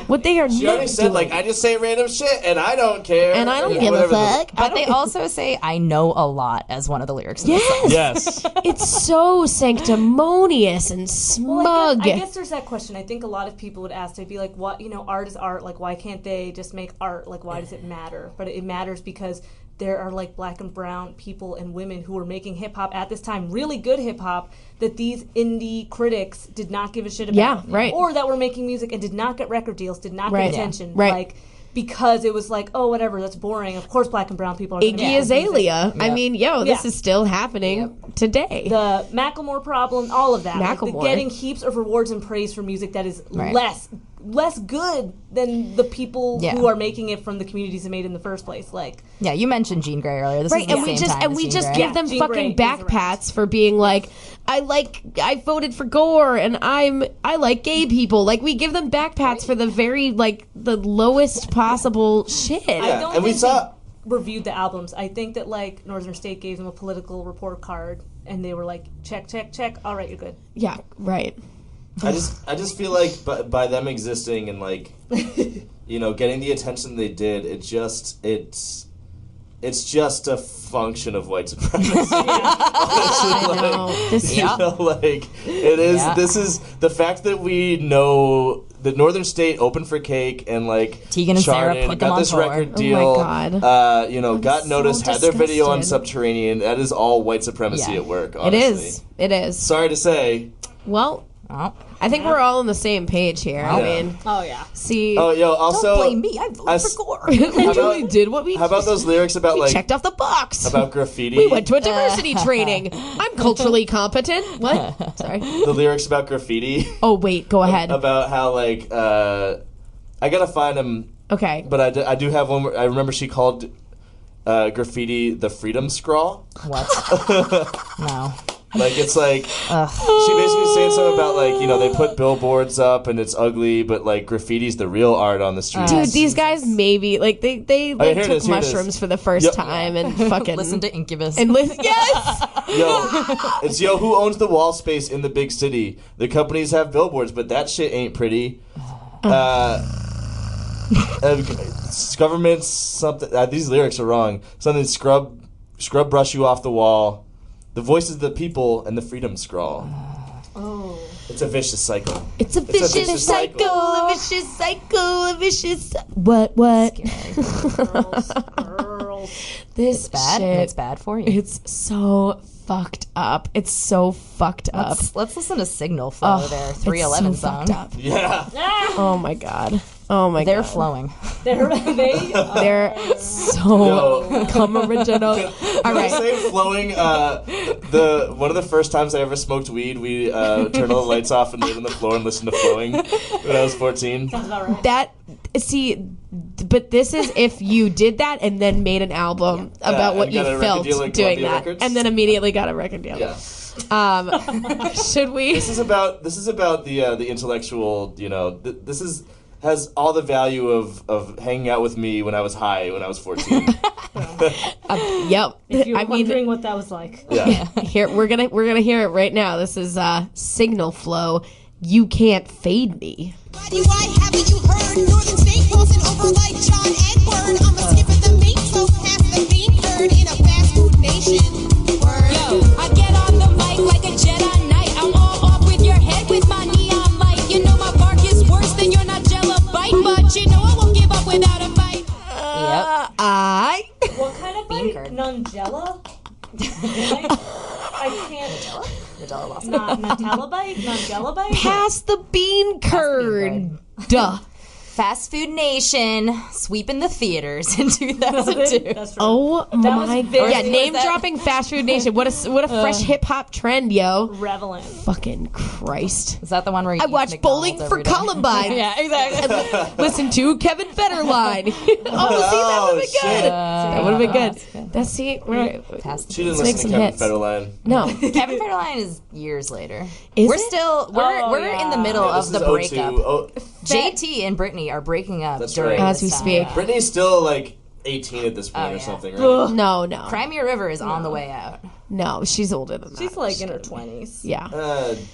What they are She not already said, doing. like, I just say random shit and I don't care. And I don't give a fuck. But they also say, "I know a lot" as one of the lyrics. Yes. It's so sanctimonious and smug. I guess there's that question. I think a lot of people would ask, they'd be like, "What? You know, art is art. Like, why can't they just make art? Like, why does it matter?" But it matters because there are like black and brown people and women who were making hip hop at this time, really good hip hop, that these indie critics did not give a shit about. Yeah, right. Or that were making music and did not get record deals, did not Right. get attention. Right. Like, because it was like, oh, whatever, that's boring. Of course, black and brown people are gonna Iggy make Azalea. music. I mean, this is still happening today. The Macklemore problem, all of that. Like Macklemore. getting heaps of rewards and praise for music that is Right. less good than the people who are making it from the communities it made in the first place. Like, Yeah, you mentioned Jean Grey earlier. This is the and we same just time and as we Jean just Grey. give them Jean fucking Grey back is pats for being like, I voted for Gore and I like gay people. Like, we give them back pats for the very like the lowest possible shit. I don't and we think saw- they reviewed the albums. I think that like Northern State gave them a political report card and they were like, check. All right, you're good. Yeah, right. I just feel like by them existing and like getting the attention they did, it's just a function of white supremacy. It is. Yeah. This is the fact that we know that Northern State opened for Cake and like Tegan and Sarah charted, put them got on this tour. record Oh deal. my God. Got so noticed, had their video on disgusted. Subterranean. That is all white supremacy Yeah. at work. It Honestly. is. Sorry to say. Well, Oh. I think we're all on the same page here. I Yeah. mean, Oh yeah. see, Oh, yo. Also, Don't blame me. I voted for Gore. we did what we How about those lyrics about we like checked off the box. about graffiti? We went to a diversity training. I'm culturally competent. What? Sorry. The lyrics about graffiti. Oh wait, go ahead. About how like I gotta find them, Okay. but I do have one. Where I remember she called graffiti the freedom scrawl. What? No. Like, it's like, she basically saying something about, like, you know, they put billboards up and it's ugly, but, like, graffiti's the real art on the street. Dude, these guys maybe, like, they here it took is, here it is. mushrooms for the first time and fucking... Listen to Incubus. And yes! It's who owns the wall space in the big city? The companies have billboards, but that shit ain't pretty. Governments, something. These lyrics are wrong. Something scrub brush you off the wall. The voices of the people and the freedom scrawl. Oh. It's a vicious cycle. It's a vicious cycle, a vicious cycle, a vicious... What? Girls. This It's bad, shit, and it's bad for you. It's so fucked up. It's so fucked up. Let's listen to Signal Flow, their 311 it's so song. fucked up. Yeah. Oh my god. Oh my They're god. flowing. They're so come original. All right. Say flowing. One of the first times I ever smoked weed, we turned all the lights off and laid on the floor and listened to Flowing when I was 14. But this is if you did that and then made an album about what you felt doing that, and then immediately got a record deal. Yeah. Should we? This is about the intellectual. You know, has all the value of hanging out with me when I was high when I was 14. Yep. If you're wondering what that was like. Yeah. Here we're gonna hear it right now. This is Signal Flow. You can't fade me. Buddy, why haven't you heard? Northern State crossing over like John Edward. I'm a skip at the meat, so pass the bean curd in a fast food nation. Word. Yo, I get on the mic like a Jedi Knight. I'm all off with your head with my neon light. You know my bark is worse than your Nigella bite, but you know I won't give up without a fight. What kind of Bean bite? curd. Nungella? I can't. Nutella bite? Nungella bite? Pass the bean curd. Duh. Fast Food Nation sweeping the theaters in 2002. That's right. Oh my god! Yeah, was name that- dropping Fast Food Nation. What a fresh hip hop trend, yo! Revelant. Fucking Christ! Is that the one where you I eat watched Bowling McDonald's for every day? Columbine. Yeah, exactly. Listen to Kevin Federline. See, that would have been shit. good. That would have been good. That's She didn't Let's make listen to some Kevin hits. Federline. No, Kevin Federline is years later. Is we're it? still we're in the middle This of the is 02. breakup. Oh, JT and Brittany are breaking up That's during right. As we this time. speak. Brittany's still like 18 at this point or yeah. something, right? no, Crimea River is on the way out. no. She's older than that. She's like in her 20s. Yeah.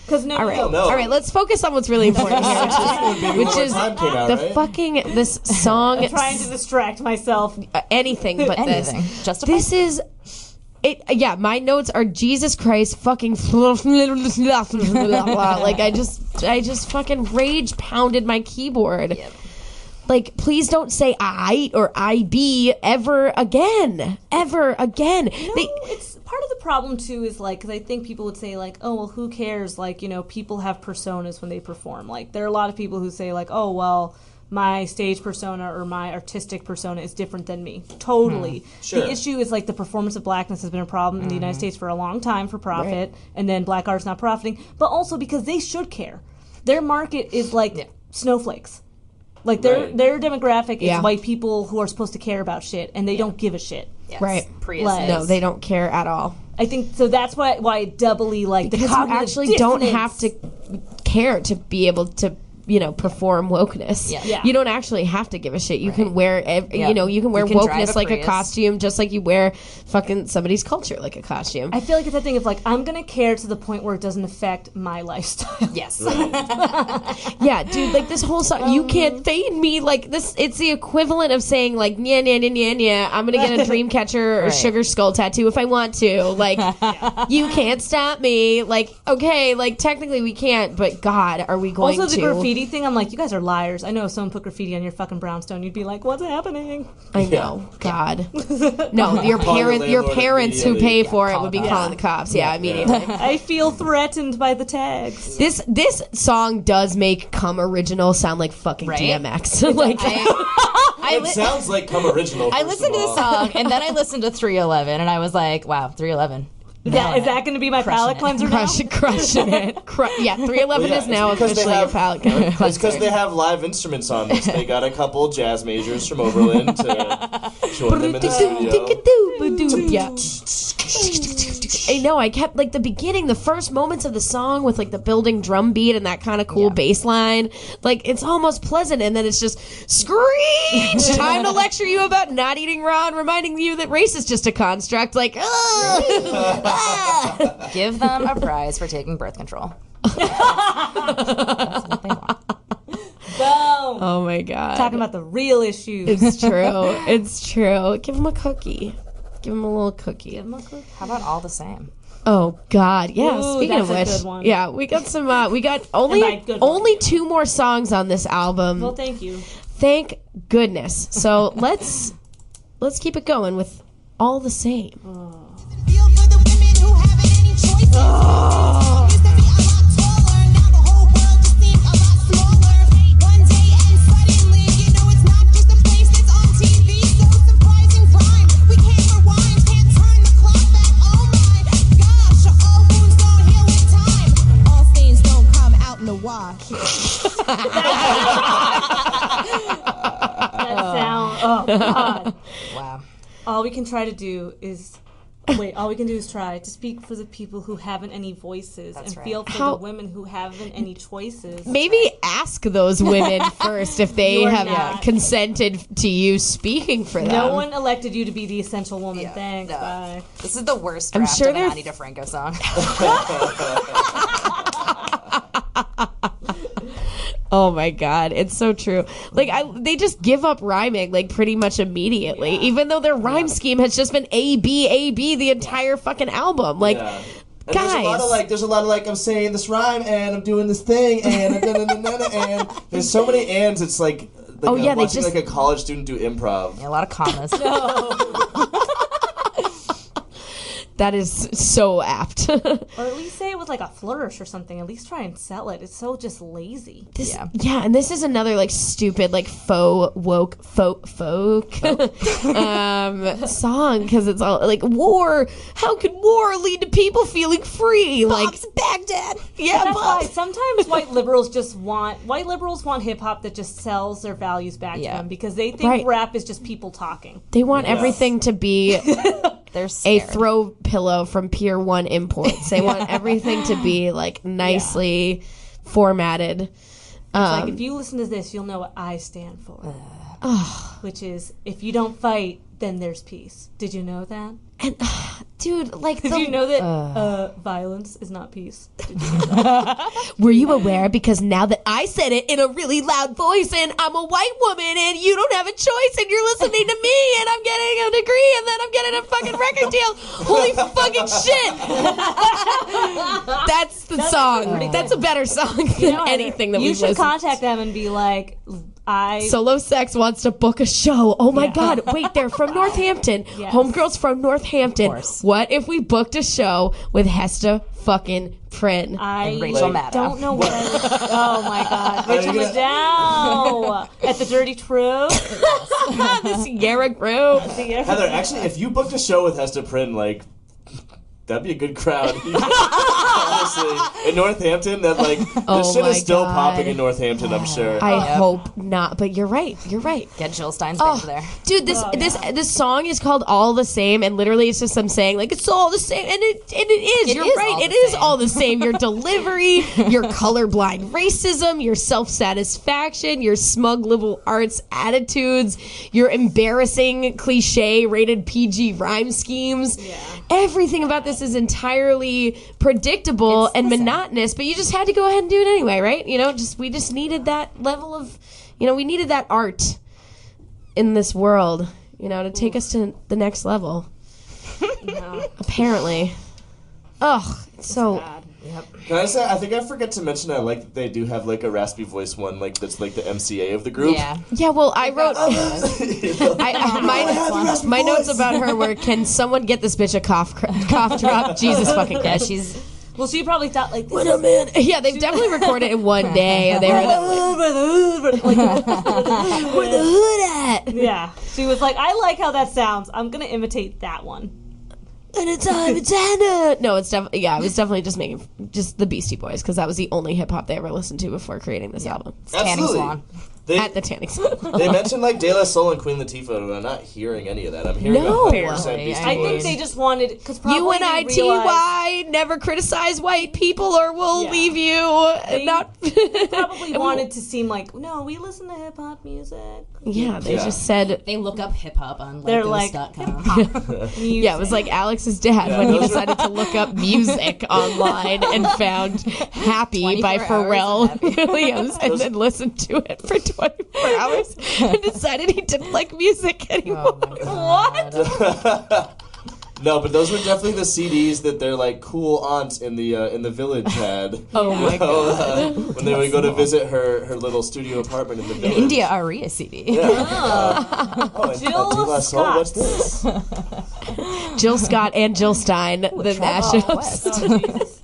Because All right. no. All right. Let's focus on what's really important here, which is Time came out, the right? fucking this song. trying to distract myself. Anything but Anything. this. Justified. This is it. Yeah, my notes are Jesus Christ fucking like I just fucking rage pounded my keyboard. Yep. Like, please don't say I or IB ever again. Ever again. It's part of the problem too is like, because I think people would say like, oh well, who cares, like, you know, people have personas when they perform. Like there are a lot of people who say like, oh well, my stage persona or my artistic persona is different than me. Totally. Sure. The issue is like the performance of blackness has been a problem in the United States for a long time for profit, and then black artists not profiting, but also because they should care. Their market is like snowflakes. Like their demographic is white people who are supposed to care about shit, and they don't give a shit. Yes. Right. Prius. Like- No, they don't care at all. I think so. That's why it doubly like Because the you cognitive actually don't dissonance. have to care to be able to, you know, perform wokeness. Yeah. You don't actually have to give a shit. You can wear, you know, you can wear You can drive wokeness a like a Prius. costume, just like you wear fucking somebody's culture like a costume. I feel like it's a thing of like, I'm gonna care to the point where it doesn't affect my lifestyle. Yes. Yeah, dude, like this whole song, you can't fade me. Like this, it's the equivalent of saying like, nya, nya, nya, nya, nya, I'm gonna get a dream catcher or sugar skull tattoo if I want to. Like, you can't stop me. Like, okay, like technically we can't, but God, are we going Also, to? the graffiti thing, I'm like, you guys are liars. I know if someone put graffiti on your fucking brownstone, you'd be like, what's happening? I know, God. No, your Call your parents landlord who pay immediately. for it would be calling the cops. Yeah, immediately. I feel threatened by the tags. This song does make Come Original sound like fucking Right? like It sounds like Come Original. I first listened to of the all. song, and then I listened to 311, and I was like, wow, 311. Is that going to be my palate cleanser now? crushing it. 311 is now it's because officially they a have- palate It's cleanser. because they have live instruments on this. They got a couple jazz majors from Overland to join them in the studio. Yeah. I know. I kept like the beginning, the first moments of the song with like the building drum beat and that kind of cool bass line. Like it's almost pleasant, and then it's just screech. Time to lecture you about not eating raw and reminding you that race is just a construct. Like, Give them a prize for taking birth control. That's what they want. Boom. Oh my god. Talking about the real issues. It's true. It's true. Give him a cookie. Give him a little cookie. How about all the same? Oh God, yeah. Ooh, Speaking of that's a which, good one. yeah, we got some. We got And by good one. only 2 more songs on this album. Well, thank you. Thank goodness. So let's keep it going with all the same. Feel for the women who haven't any choices. Used to be a lot taller, now the whole world just seems a lot smaller. One day and suddenly, you know it's not just a place that's on TV. So surprising rhyme, we can't rewind, can't turn the clock back. Oh my gosh, all wounds don't heal with time. All stains don't come out in the wash. That sound. Oh God. Wow. All we can try to do is try to speak for the people who haven't any voices and right. feel for the women who haven't any choices. Maybe ask those women first if they You're have not. consented to you speaking for them. No one elected you to be the essential woman. Yeah, Thanks. no. Bye. This is the worst I'm draft sure of an they're- Ani DeFranco song. Oh my God, it's so true. Like they just give up rhyming like pretty much immediately, even though their rhyme scheme has just been A B the entire fucking album. Like, And guys, there's a lot of I'm saying this rhyme and I'm doing this thing and and there's so many ands. It's like Oh, yeah, they watching just- like a college student do improv. A lot of commas. that is so apt. Or at least say it with like a flourish or something. At least try and sell it. It's so just lazy. Yeah, and this is another like stupid like folk song because it's all like war. How can war lead to people feeling free? Like Baghdad. Yeah, That's why Bob. sometimes white liberals want hip hop that just sells their values back to them because they think Right. rap is just people talking. They want everything to be They're a scared. throw pillow from Pier 1 Imports. They want everything to be like nicely formatted. It's like if you listen to this, you'll know what I stand for. Which is if you don't fight, then there's peace. Did you know that? And dude, like Did you know that violence is not peace? Did you know that? were you aware? Because now that I said it in a really loud voice and I'm a white woman and you don't have a choice and you're listening to me and I'm getting a degree and then I'm getting a fucking record deal. Holy fucking shit. That's the song. That's a better song than anything that you we've should listened contact them and be like, Solo Sex wants to book a show. Oh my God. Wait, they're from Northampton. Yes. Homegirl's from Northampton. course. What if we booked a show with Hesta fucking Prynn? And Rachel Maddow. don't know what oh my God. Rachel Maddow at the Dirty Truth. The Sierra Group. Heather, actually, if you booked a show with Hesta Prynn, like, that'd be a good crowd. Honestly, in Northampton, that this shit my is still God. popping in Northampton. I'm sure. I hope not, but you're right. You're right. Get Jill Stein's band there. Dude, this song is called All the Same, and literally it's just them saying like it's all the same, and it is. You're is right. all It the is same. all the same. Your delivery, your colorblind racism, your self-satisfaction, your smug liberal arts attitudes, your embarrassing cliche rated PG rhyme schemes. Everything about this is entirely predictable and monotonous, but you just had to go ahead and do it anyway, right? We just needed that level of, we needed that art in this world, to take us to the next level. Apparently. Ugh, it's so... Can I say, I think I forget to mention I like that they do have a raspy voice one, that's like the MCA of the group. Yeah, well, I wrote... my notes about her were, can someone get this bitch a cough drop? Jesus fucking Yeah, Christ. she's Well, she probably thought like, What a man. Yeah, they've definitely recorded it in one day, and they were where the hood at? yeah. She was like, I like how that sounds. I'm gonna imitate that one. Anytime it's Hannah. No, it's definitely I was definitely just making just the Beastie Boys because that was the only hip hop they ever listened to before creating this album. Tanning Absolutely. Swan. at the tanning salon. They mentioned like De La Soul and Queen Latifah, and I'm not hearing any of that. I'm hearing No. 100% Beastie I think Boys. they just wanted because UNITY, never criticize white people or we'll leave you. They Not probably wanted to seem like, no, we listen to hip hop music. Yeah, they just said. They look up hip hop on They're like, Ghost.com. Yeah, it was like Alex's dad when he decided to look up music online and found Happy by 24 Pharrell Williams and then listened to it for 24 hours and decided he didn't like music anymore. What? No, but those were definitely the CDs that their like cool aunt in the village had. Oh my god! When they would go to visit her little studio apartment in the village. India Aria CD. Yeah. Jill De La Soul, what's this? Jill Scott and Jill Stein, the mashups.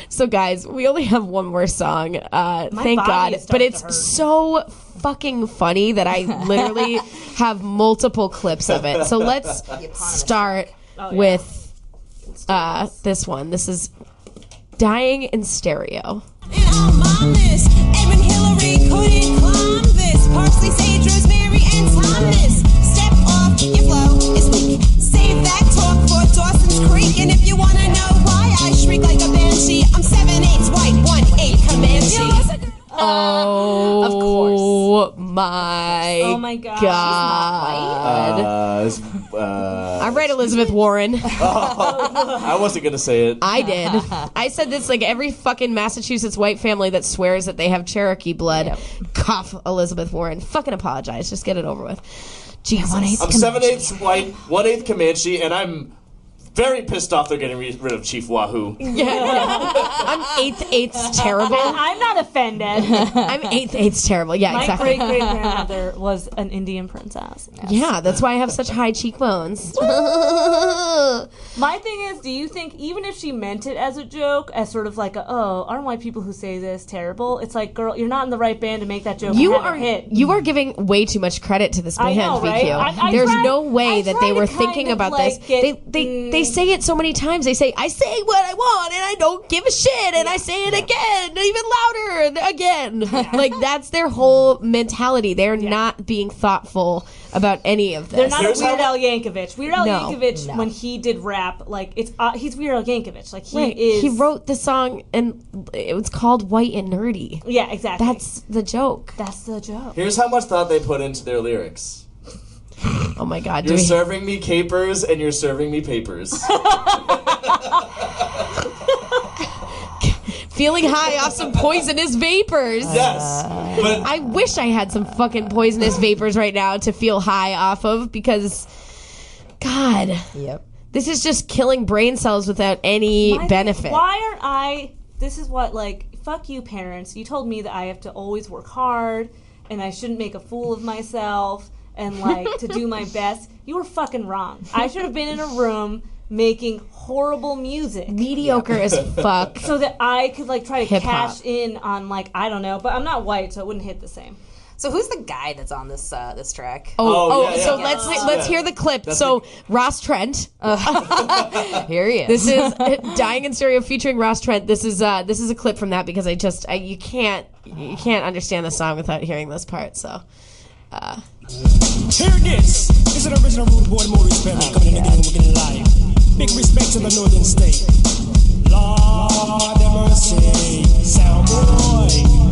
So guys, we only have one more song. Thank God, but it's so fucking funny that I literally have multiple clips of it. So let's start with this one. This is Dying in Stereo. And all mamas, Edmund Hillary couldn't climb this. Parsley, sage, rosemary, and Thomas. Step off your flow, it's weak. Save that talk for Dawson's Creek. And if you wanna know why I shriek like a banshee, I'm 7/8 white, 1/8 Comanche. Oh, of course. my God. I read Elizabeth Warren. I wasn't gonna say it. I did. I said this like every fucking Massachusetts white family that swears that they have Cherokee blood. Yep. Cough, Elizabeth Warren. Fucking apologize. Just get it over with. Jesus. I'm 7/8 white, 1/8 Comanche, and I'm very pissed off they're getting rid of Chief Wahoo. Yeah. I'm 8/8 terrible. I'm not offended. I'm 8/8 terrible. Yeah, My exactly. great-great-grandmother was an Indian princess. Yeah, that's why I have such high cheekbones. My thing is, do you think even if she meant it as a joke, as sort of like, aren't white people who say this terrible? It's like, girl, you're not in the right band to make that joke. You and have are it hit. You are giving way too much credit to this band, I know, right? VQ. There's no way that they were thinking kind of, about like, this. They say it so many times. They say, I say what I want and I don't give a shit and I say it again, even louder again. Like, that's their whole mentality. They're not being thoughtful about any of this. They're not Weird Al Yankovic. Weird Al No. Yankovic, when he did rap, like, he's Weird Al Yankovic. Like, he Right. is... He wrote the song and it was called White and Nerdy. Yeah, exactly. That's the joke. That's the joke. Here's how much thought they put into their lyrics. Oh my god. You're serving me capers and you're serving me papers. Feeling high off some poisonous vapors. Yes. But I wish I had some fucking poisonous vapors right now to feel high off of because, God. Yep. This is just killing brain cells without any benefit. Why aren't I... This is what, like, fuck you, parents. You told me that I have to always work hard and I shouldn't make a fool of myself and, like, to do my best. You were fucking wrong. I should have been in a room making horrible music. Mediocre as fuck. So that I could, like, try to Hip-hop. cash in on, like, I don't know. But I'm not white, so it wouldn't hit the same. So who's the guy that's on this this track? So let's hear the clip. So Ross Trent. Here he is. This is Dying in Stereo featuring Ross Trent. This is a clip from that because you can't understand the song without hearing this part. So Hear this. This is an original Rude Boy Maurice Perry coming in again and we're getting live. Big respect to the Northern State. Lord have mercy, sound boy.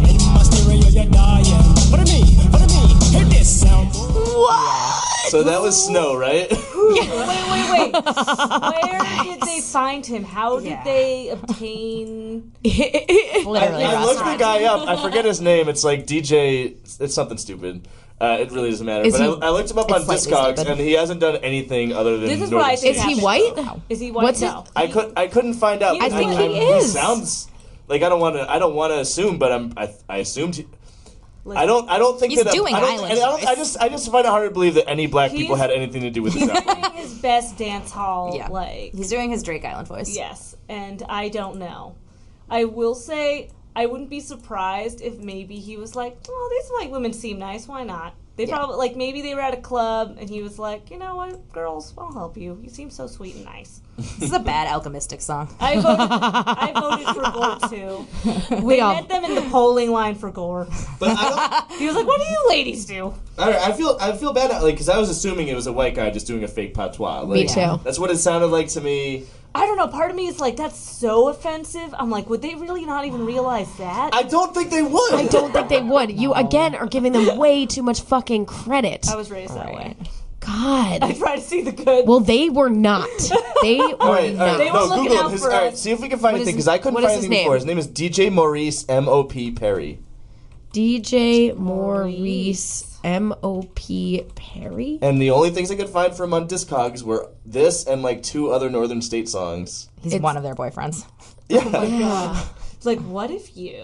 In my stereo you're dying. What do you mean? Hear this, sound boy. what? so that was Snow, right? Wait. Where did they find him? How did they obtain... Literally, I Ross looked the Trent. guy up. I forget his name. It's like DJ. It's something stupid. It really doesn't matter. But I looked him up on slightly Discogs, stupid. and he hasn't done anything other than. This is what I think. Is he white? Is he white? What's No. I couldn't find out. I think he is. He sounds like I don't want to assume, but I assumed. I don't think He's that doing I don't, Island and I Voice. just find it hard to believe that any black people He's- had anything to do with this He's album. doing his best dance hall, Yeah. like... He's doing his Drake Island voice. Yes, and I don't know. I will say, I wouldn't be surprised if maybe he was like, oh, these white women seem nice, why not? They probably, like, maybe they were at a club and he was like, you know what, girls, I'll help you. You seem so sweet and nice. This is a bad alchemistic song. I voted for Gore, too. We They all met them in the polling line for Gore. But I don't. He was like, what do you ladies do? I feel bad, like, because I was assuming it was a white guy just doing a fake patois. Like, Me too. That's what it sounded like to me. I don't know. Part of me is like, that's so offensive. I'm like, would they really not even realize that? I don't think they would. I don't think they would. You again are giving them way too much fucking credit. I was raised that way. God. I try to see the good. Well, they were not. They were All right. not. They were looking Google out his. for All right, us. see if we can find What is anything his- because I couldn't what is find his anything before. name? His name is DJ Maurice M.O.P. Perry. DJ Maurice M.O.P. Perry? And the only things I could find from him on Discogs were this and like 2 other Northern State songs. He's one of their boyfriends. Yeah. It's like, what if you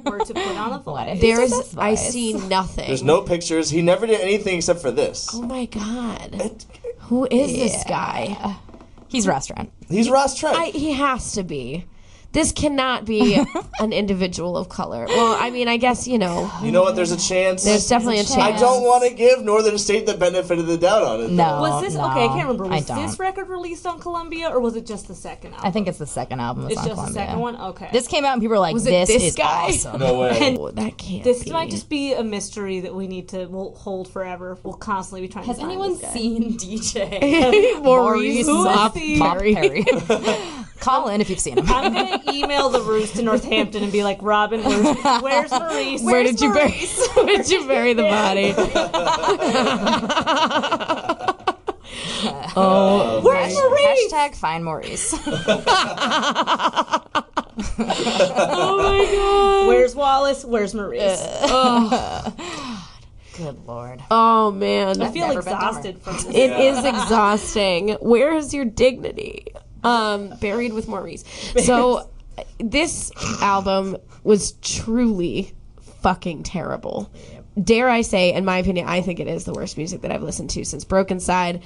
were to put on a voice? There's, I see nothing. There's no pictures. He never did anything except for this. Oh my God. Who is this guy? He's restaurant. He's Ross Trent. He has to be. This cannot be an individual of color. Well, I mean, I guess, You know what? There's a chance. There's definitely a chance. I don't want to give Northern State the benefit of the doubt on it. No. Was this, no, okay, I can't remember. Was I don't. this record released on Columbia or was it just the second album? I think it's the second album. It's on just Columbia. the second one? Okay. This came out and people were like, Was it this this is guy? awesome. No way. Oh, that can't This be. might just be a mystery that we'll hold forever. We'll constantly be trying Has to find anyone this guy. seen DJ? Maurice Who is Mop the- Mop Perry. Perry. Call in if you've seen him. I'm going to email the Roost to Northampton and be like, Robin, where's Maurice? Where did you bury? Where did you bury the body? Oh, Where's Maurice? Hashtag find Maurice. oh my God. Where's Wallace? Where's Maurice? Good Lord. Oh man. I feel never been exhausted from this. It is exhausting. Where is your dignity? Buried with Maurice. So, this album was truly fucking terrible. Dare I say, in my opinion, I think it is the worst music that I've listened to since Broken Side.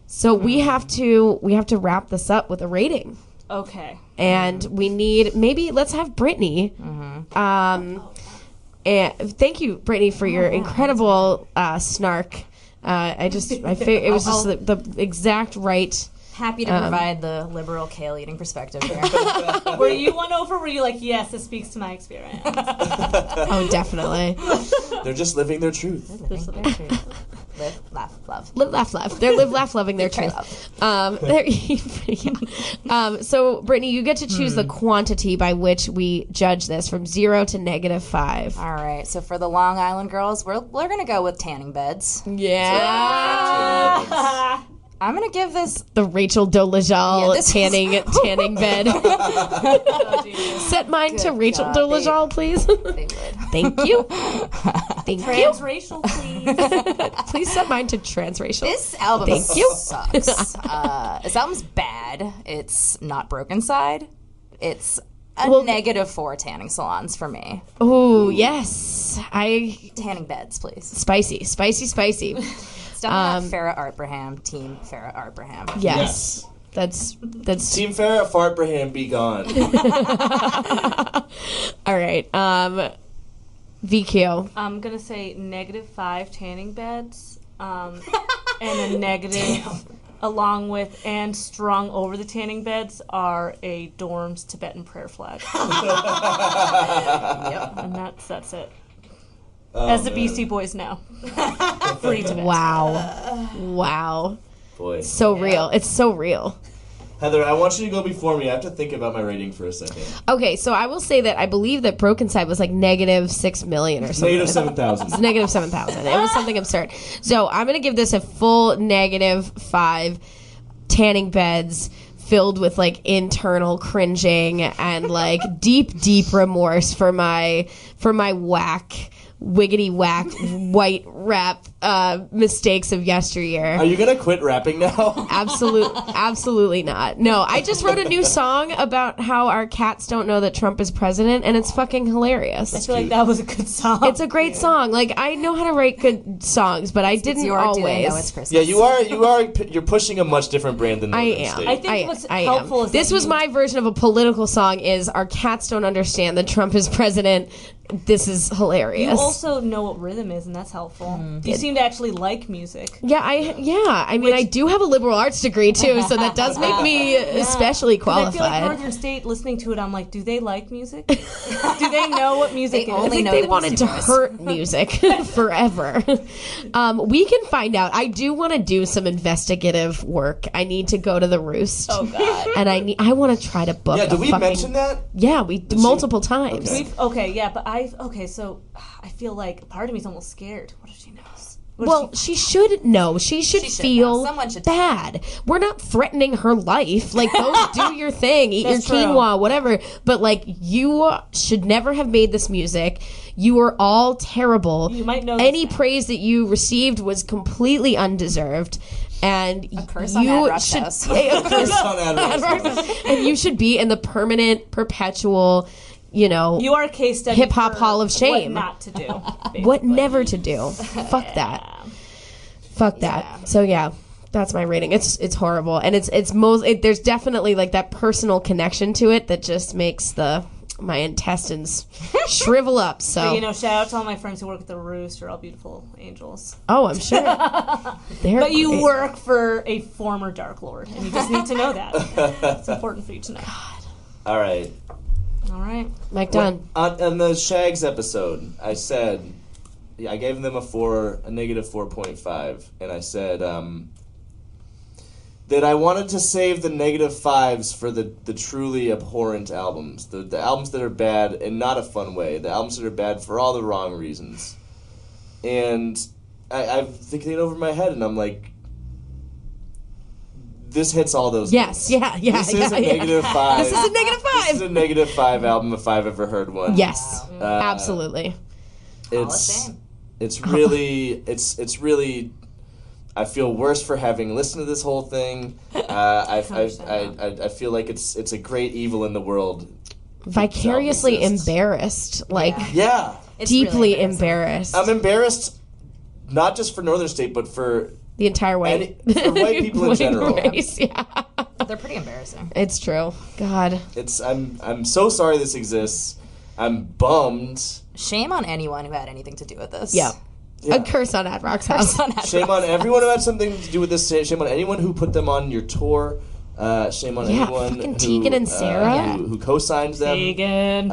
So we have to wrap this up with a rating. Okay. And we need let's have Brittni. And thank you, Brittni, for your incredible snark. It was just the exact right. Happy to provide the liberal kale eating perspective here. Were you won over? Were you like, yes, this speaks to my experience? Oh, definitely. They're just living their truth. Live, laugh, love. Live, laugh, love. They're live, laugh, loving their truth. So, Brittni, you get to choose the quantity by which we judge this from 0 to -5. All right, so for the Long Island girls, we're going to go with tanning beds. Yeah. I'm going to give this... The Rachel Dolezal tanning bed. Set mine to Rachel Dolezal, please. They would. Thank you. Thank you. Transracial, please. Please set mine to transracial. This album Thank you. sucks. This album's bad. It's not Broken Side. It's a -4 tanning salons for me. Oh, yes. Tanning beds, please. Spicy. It's done by Farrah Artbraham, Team Farrah Artbraham. Yes. That's Team Farrah Fartbraham be gone. all right. VQ. I'm going to say -5 tanning beds and a negative along with and strung over the tanning beds are a dorm's Tibetan prayer flag. Yep. And that's it. As the Beastie Boys know. Free Tibet. Wow. Boy. So real. It's so real. Heather, I want you to go before me. I have to think about my rating for a second. Okay, so I will say that I believe that Broken Side was like -6 million or something. -7,000. It's -7,000. It was something absurd. So I'm going to give this a full -5 tanning beds filled with like internal cringing and like deep remorse for my wiggity whack white rap mistakes of yesteryear. Are you gonna quit rapping now? Absolutely not. No, I just wrote a new song about how our cats don't know that Trump is president, and it's fucking hilarious. I feel like that was a good song. It's a great song. Like, I know how to write good songs, but I didn't always. Yeah, you're pushing a much different brand than I Northern am. State. I think what's helpful is this was my version of a political song. Is our cats don't understand that Trump is president. This is hilarious. You also know what rhythm is, and that's helpful. You seem to actually like music. Yeah, I mean, I do have a liberal arts degree too, so that does make me especially qualified. I feel like Northern State, listening to it, I'm like, do they like music? Do they know what music is? I think they wanted to hurt music forever. We can find out. I do want to do some investigative work. I need to go to the Roost. Oh God! And I want to try to book. Yeah, did we mention that? Yeah, we multiple times. So I feel like part of me is almost scared. What if she knows? She should know. She should feel bad. We're not threatening her life. Like, go do your thing, eat your quinoa, whatever. But, like, you should never have made this music. You were all terrible. You might know any praise that you received was completely undeserved. And a curse on Ad Rock's house. A curse on Ad Rock's house. And you should be in the permanent, perpetual, you are a case study hip hop hall of shame. What not to do. What never to do. Fuck that. Fuck that. Yeah. So yeah, that's my rating. It's horrible, and there's definitely like that personal connection to it that just makes my intestines shrivel up. So but, shout out to all my friends who work at the Roost. You're all beautiful angels. Oh, I'm sure. But you work for a former Dark Lord, and you just need to know that. It's important for you to know. God. All right. Mike Dunn. On the Shags episode, I said, I gave them a negative 4.5, and I said that I wanted to save the negative 5s for the truly abhorrent albums, the albums that are bad in not a fun way, the albums that are bad for all the wrong reasons. And I'm thinking it over my head, and I'm like, this hits all those. Yes, things. yeah. This is a negative 5. This is a negative 5. This is a negative 5 album if I've ever heard one. Yes, absolutely. It's really. I feel worse for having listened to this whole thing. I feel like it's a great evil in the world. Vicariously embarrassed, It's deeply really embarrassed. I'm embarrassed, not just for Northern State, but for the entire white people in general. Race, yeah. They're pretty embarrassing. It's true. God. I'm so sorry this exists. I'm bummed. Shame on anyone who had anything to do with this. Yeah. A curse on Ad Rock's house. Shame on everyone who had something to do with this. Shame on anyone who put them on your tour. Shame on anyone fucking Tegan and Sarah who co-signs them. Tegan.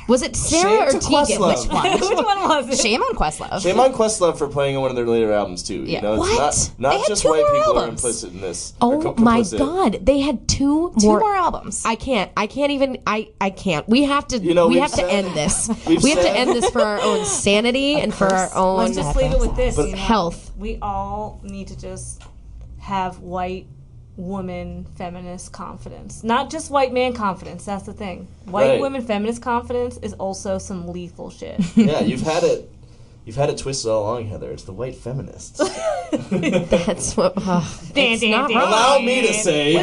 Was it Sarah or Tegan? Questlove. Which one was it? Shame on Questlove. Shame on Questlove for playing on one of their later albums too. Yeah. What? It's not just white people are implicit in this. Oh my God! They had two more albums. I can't even. I can't. We have to. We have to end this. We have to end this for our own sanity and for our own. Let's just leave it with this. Health. We all need to just have white woman feminist confidence, not just white man confidence. That's the thing. White women feminist confidence is also some lethal shit. Yeah, you've had it twisted all along, Heather. It's the white feminists. That's what. It's not wrong. Allow me to say.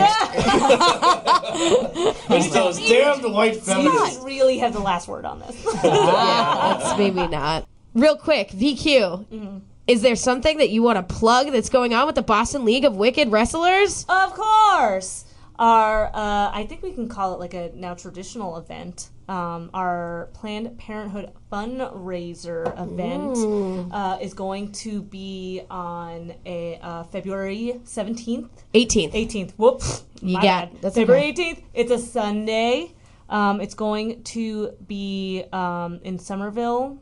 It's those damned white feminists. You really have the last word on this. Yeah, that's maybe not. Real quick, VQ. Mm-hmm. Is there something that you want to plug that's going on with the Boston League of Wicked Wrestlers? Of course. Our, I think we can call it like a now traditional event. Our Planned Parenthood fundraiser event is going to be on a February 17th? 18th. Whoops. You got that's February 18th. It's a Sunday. It's going to be in Somerville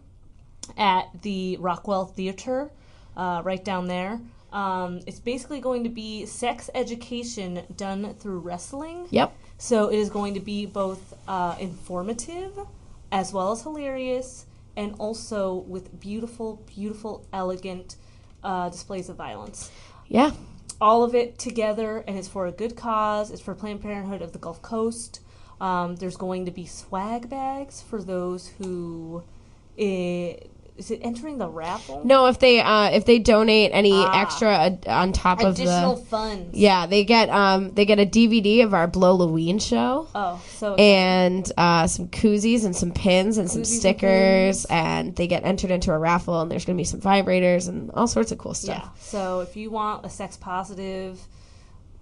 at the Rockwell Theater, right down there. It's basically going to be sex education done through wrestling. Yep. So it is going to be both informative as well as hilarious, and also with beautiful, beautiful, elegant displays of violence. Yeah. All of it together, and it's for a good cause. It's for Planned Parenthood of the Gulf Coast. There's going to be swag bags for those who is it entering the raffle? No, if they donate any extra on top of the additional funds. Yeah, they get a DVD of our BLOWW show. Oh, so and some koozies and some pins and some stickers, and they get entered into a raffle, and there's going to be some vibrators and all sorts of cool stuff. Yeah. So if you want a sex positive,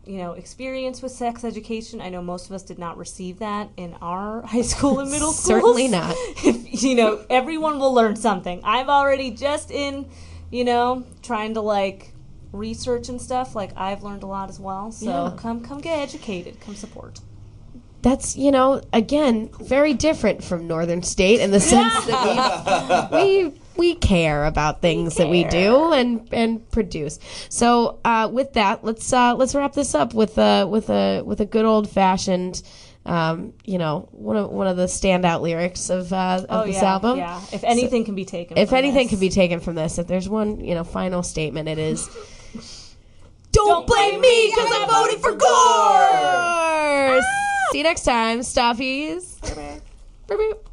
experience with sex education, I know most of us did not receive that in our high school and middle school. Certainly not. Everyone will learn something. I've already just in, trying to research and stuff. I've learned a lot as well. So come get educated. Come support. That's, again, very different from Northern State in the sense that we care about things that we do and produce. So with that, let's wrap this up with a good old fashioned, one of the standout lyrics of this album. Yeah. If anything can be taken. Can be taken from this, if there's one final statement, it is. Don't blame me because I voted for Gore. See you next time, stuffies. Bye-bye.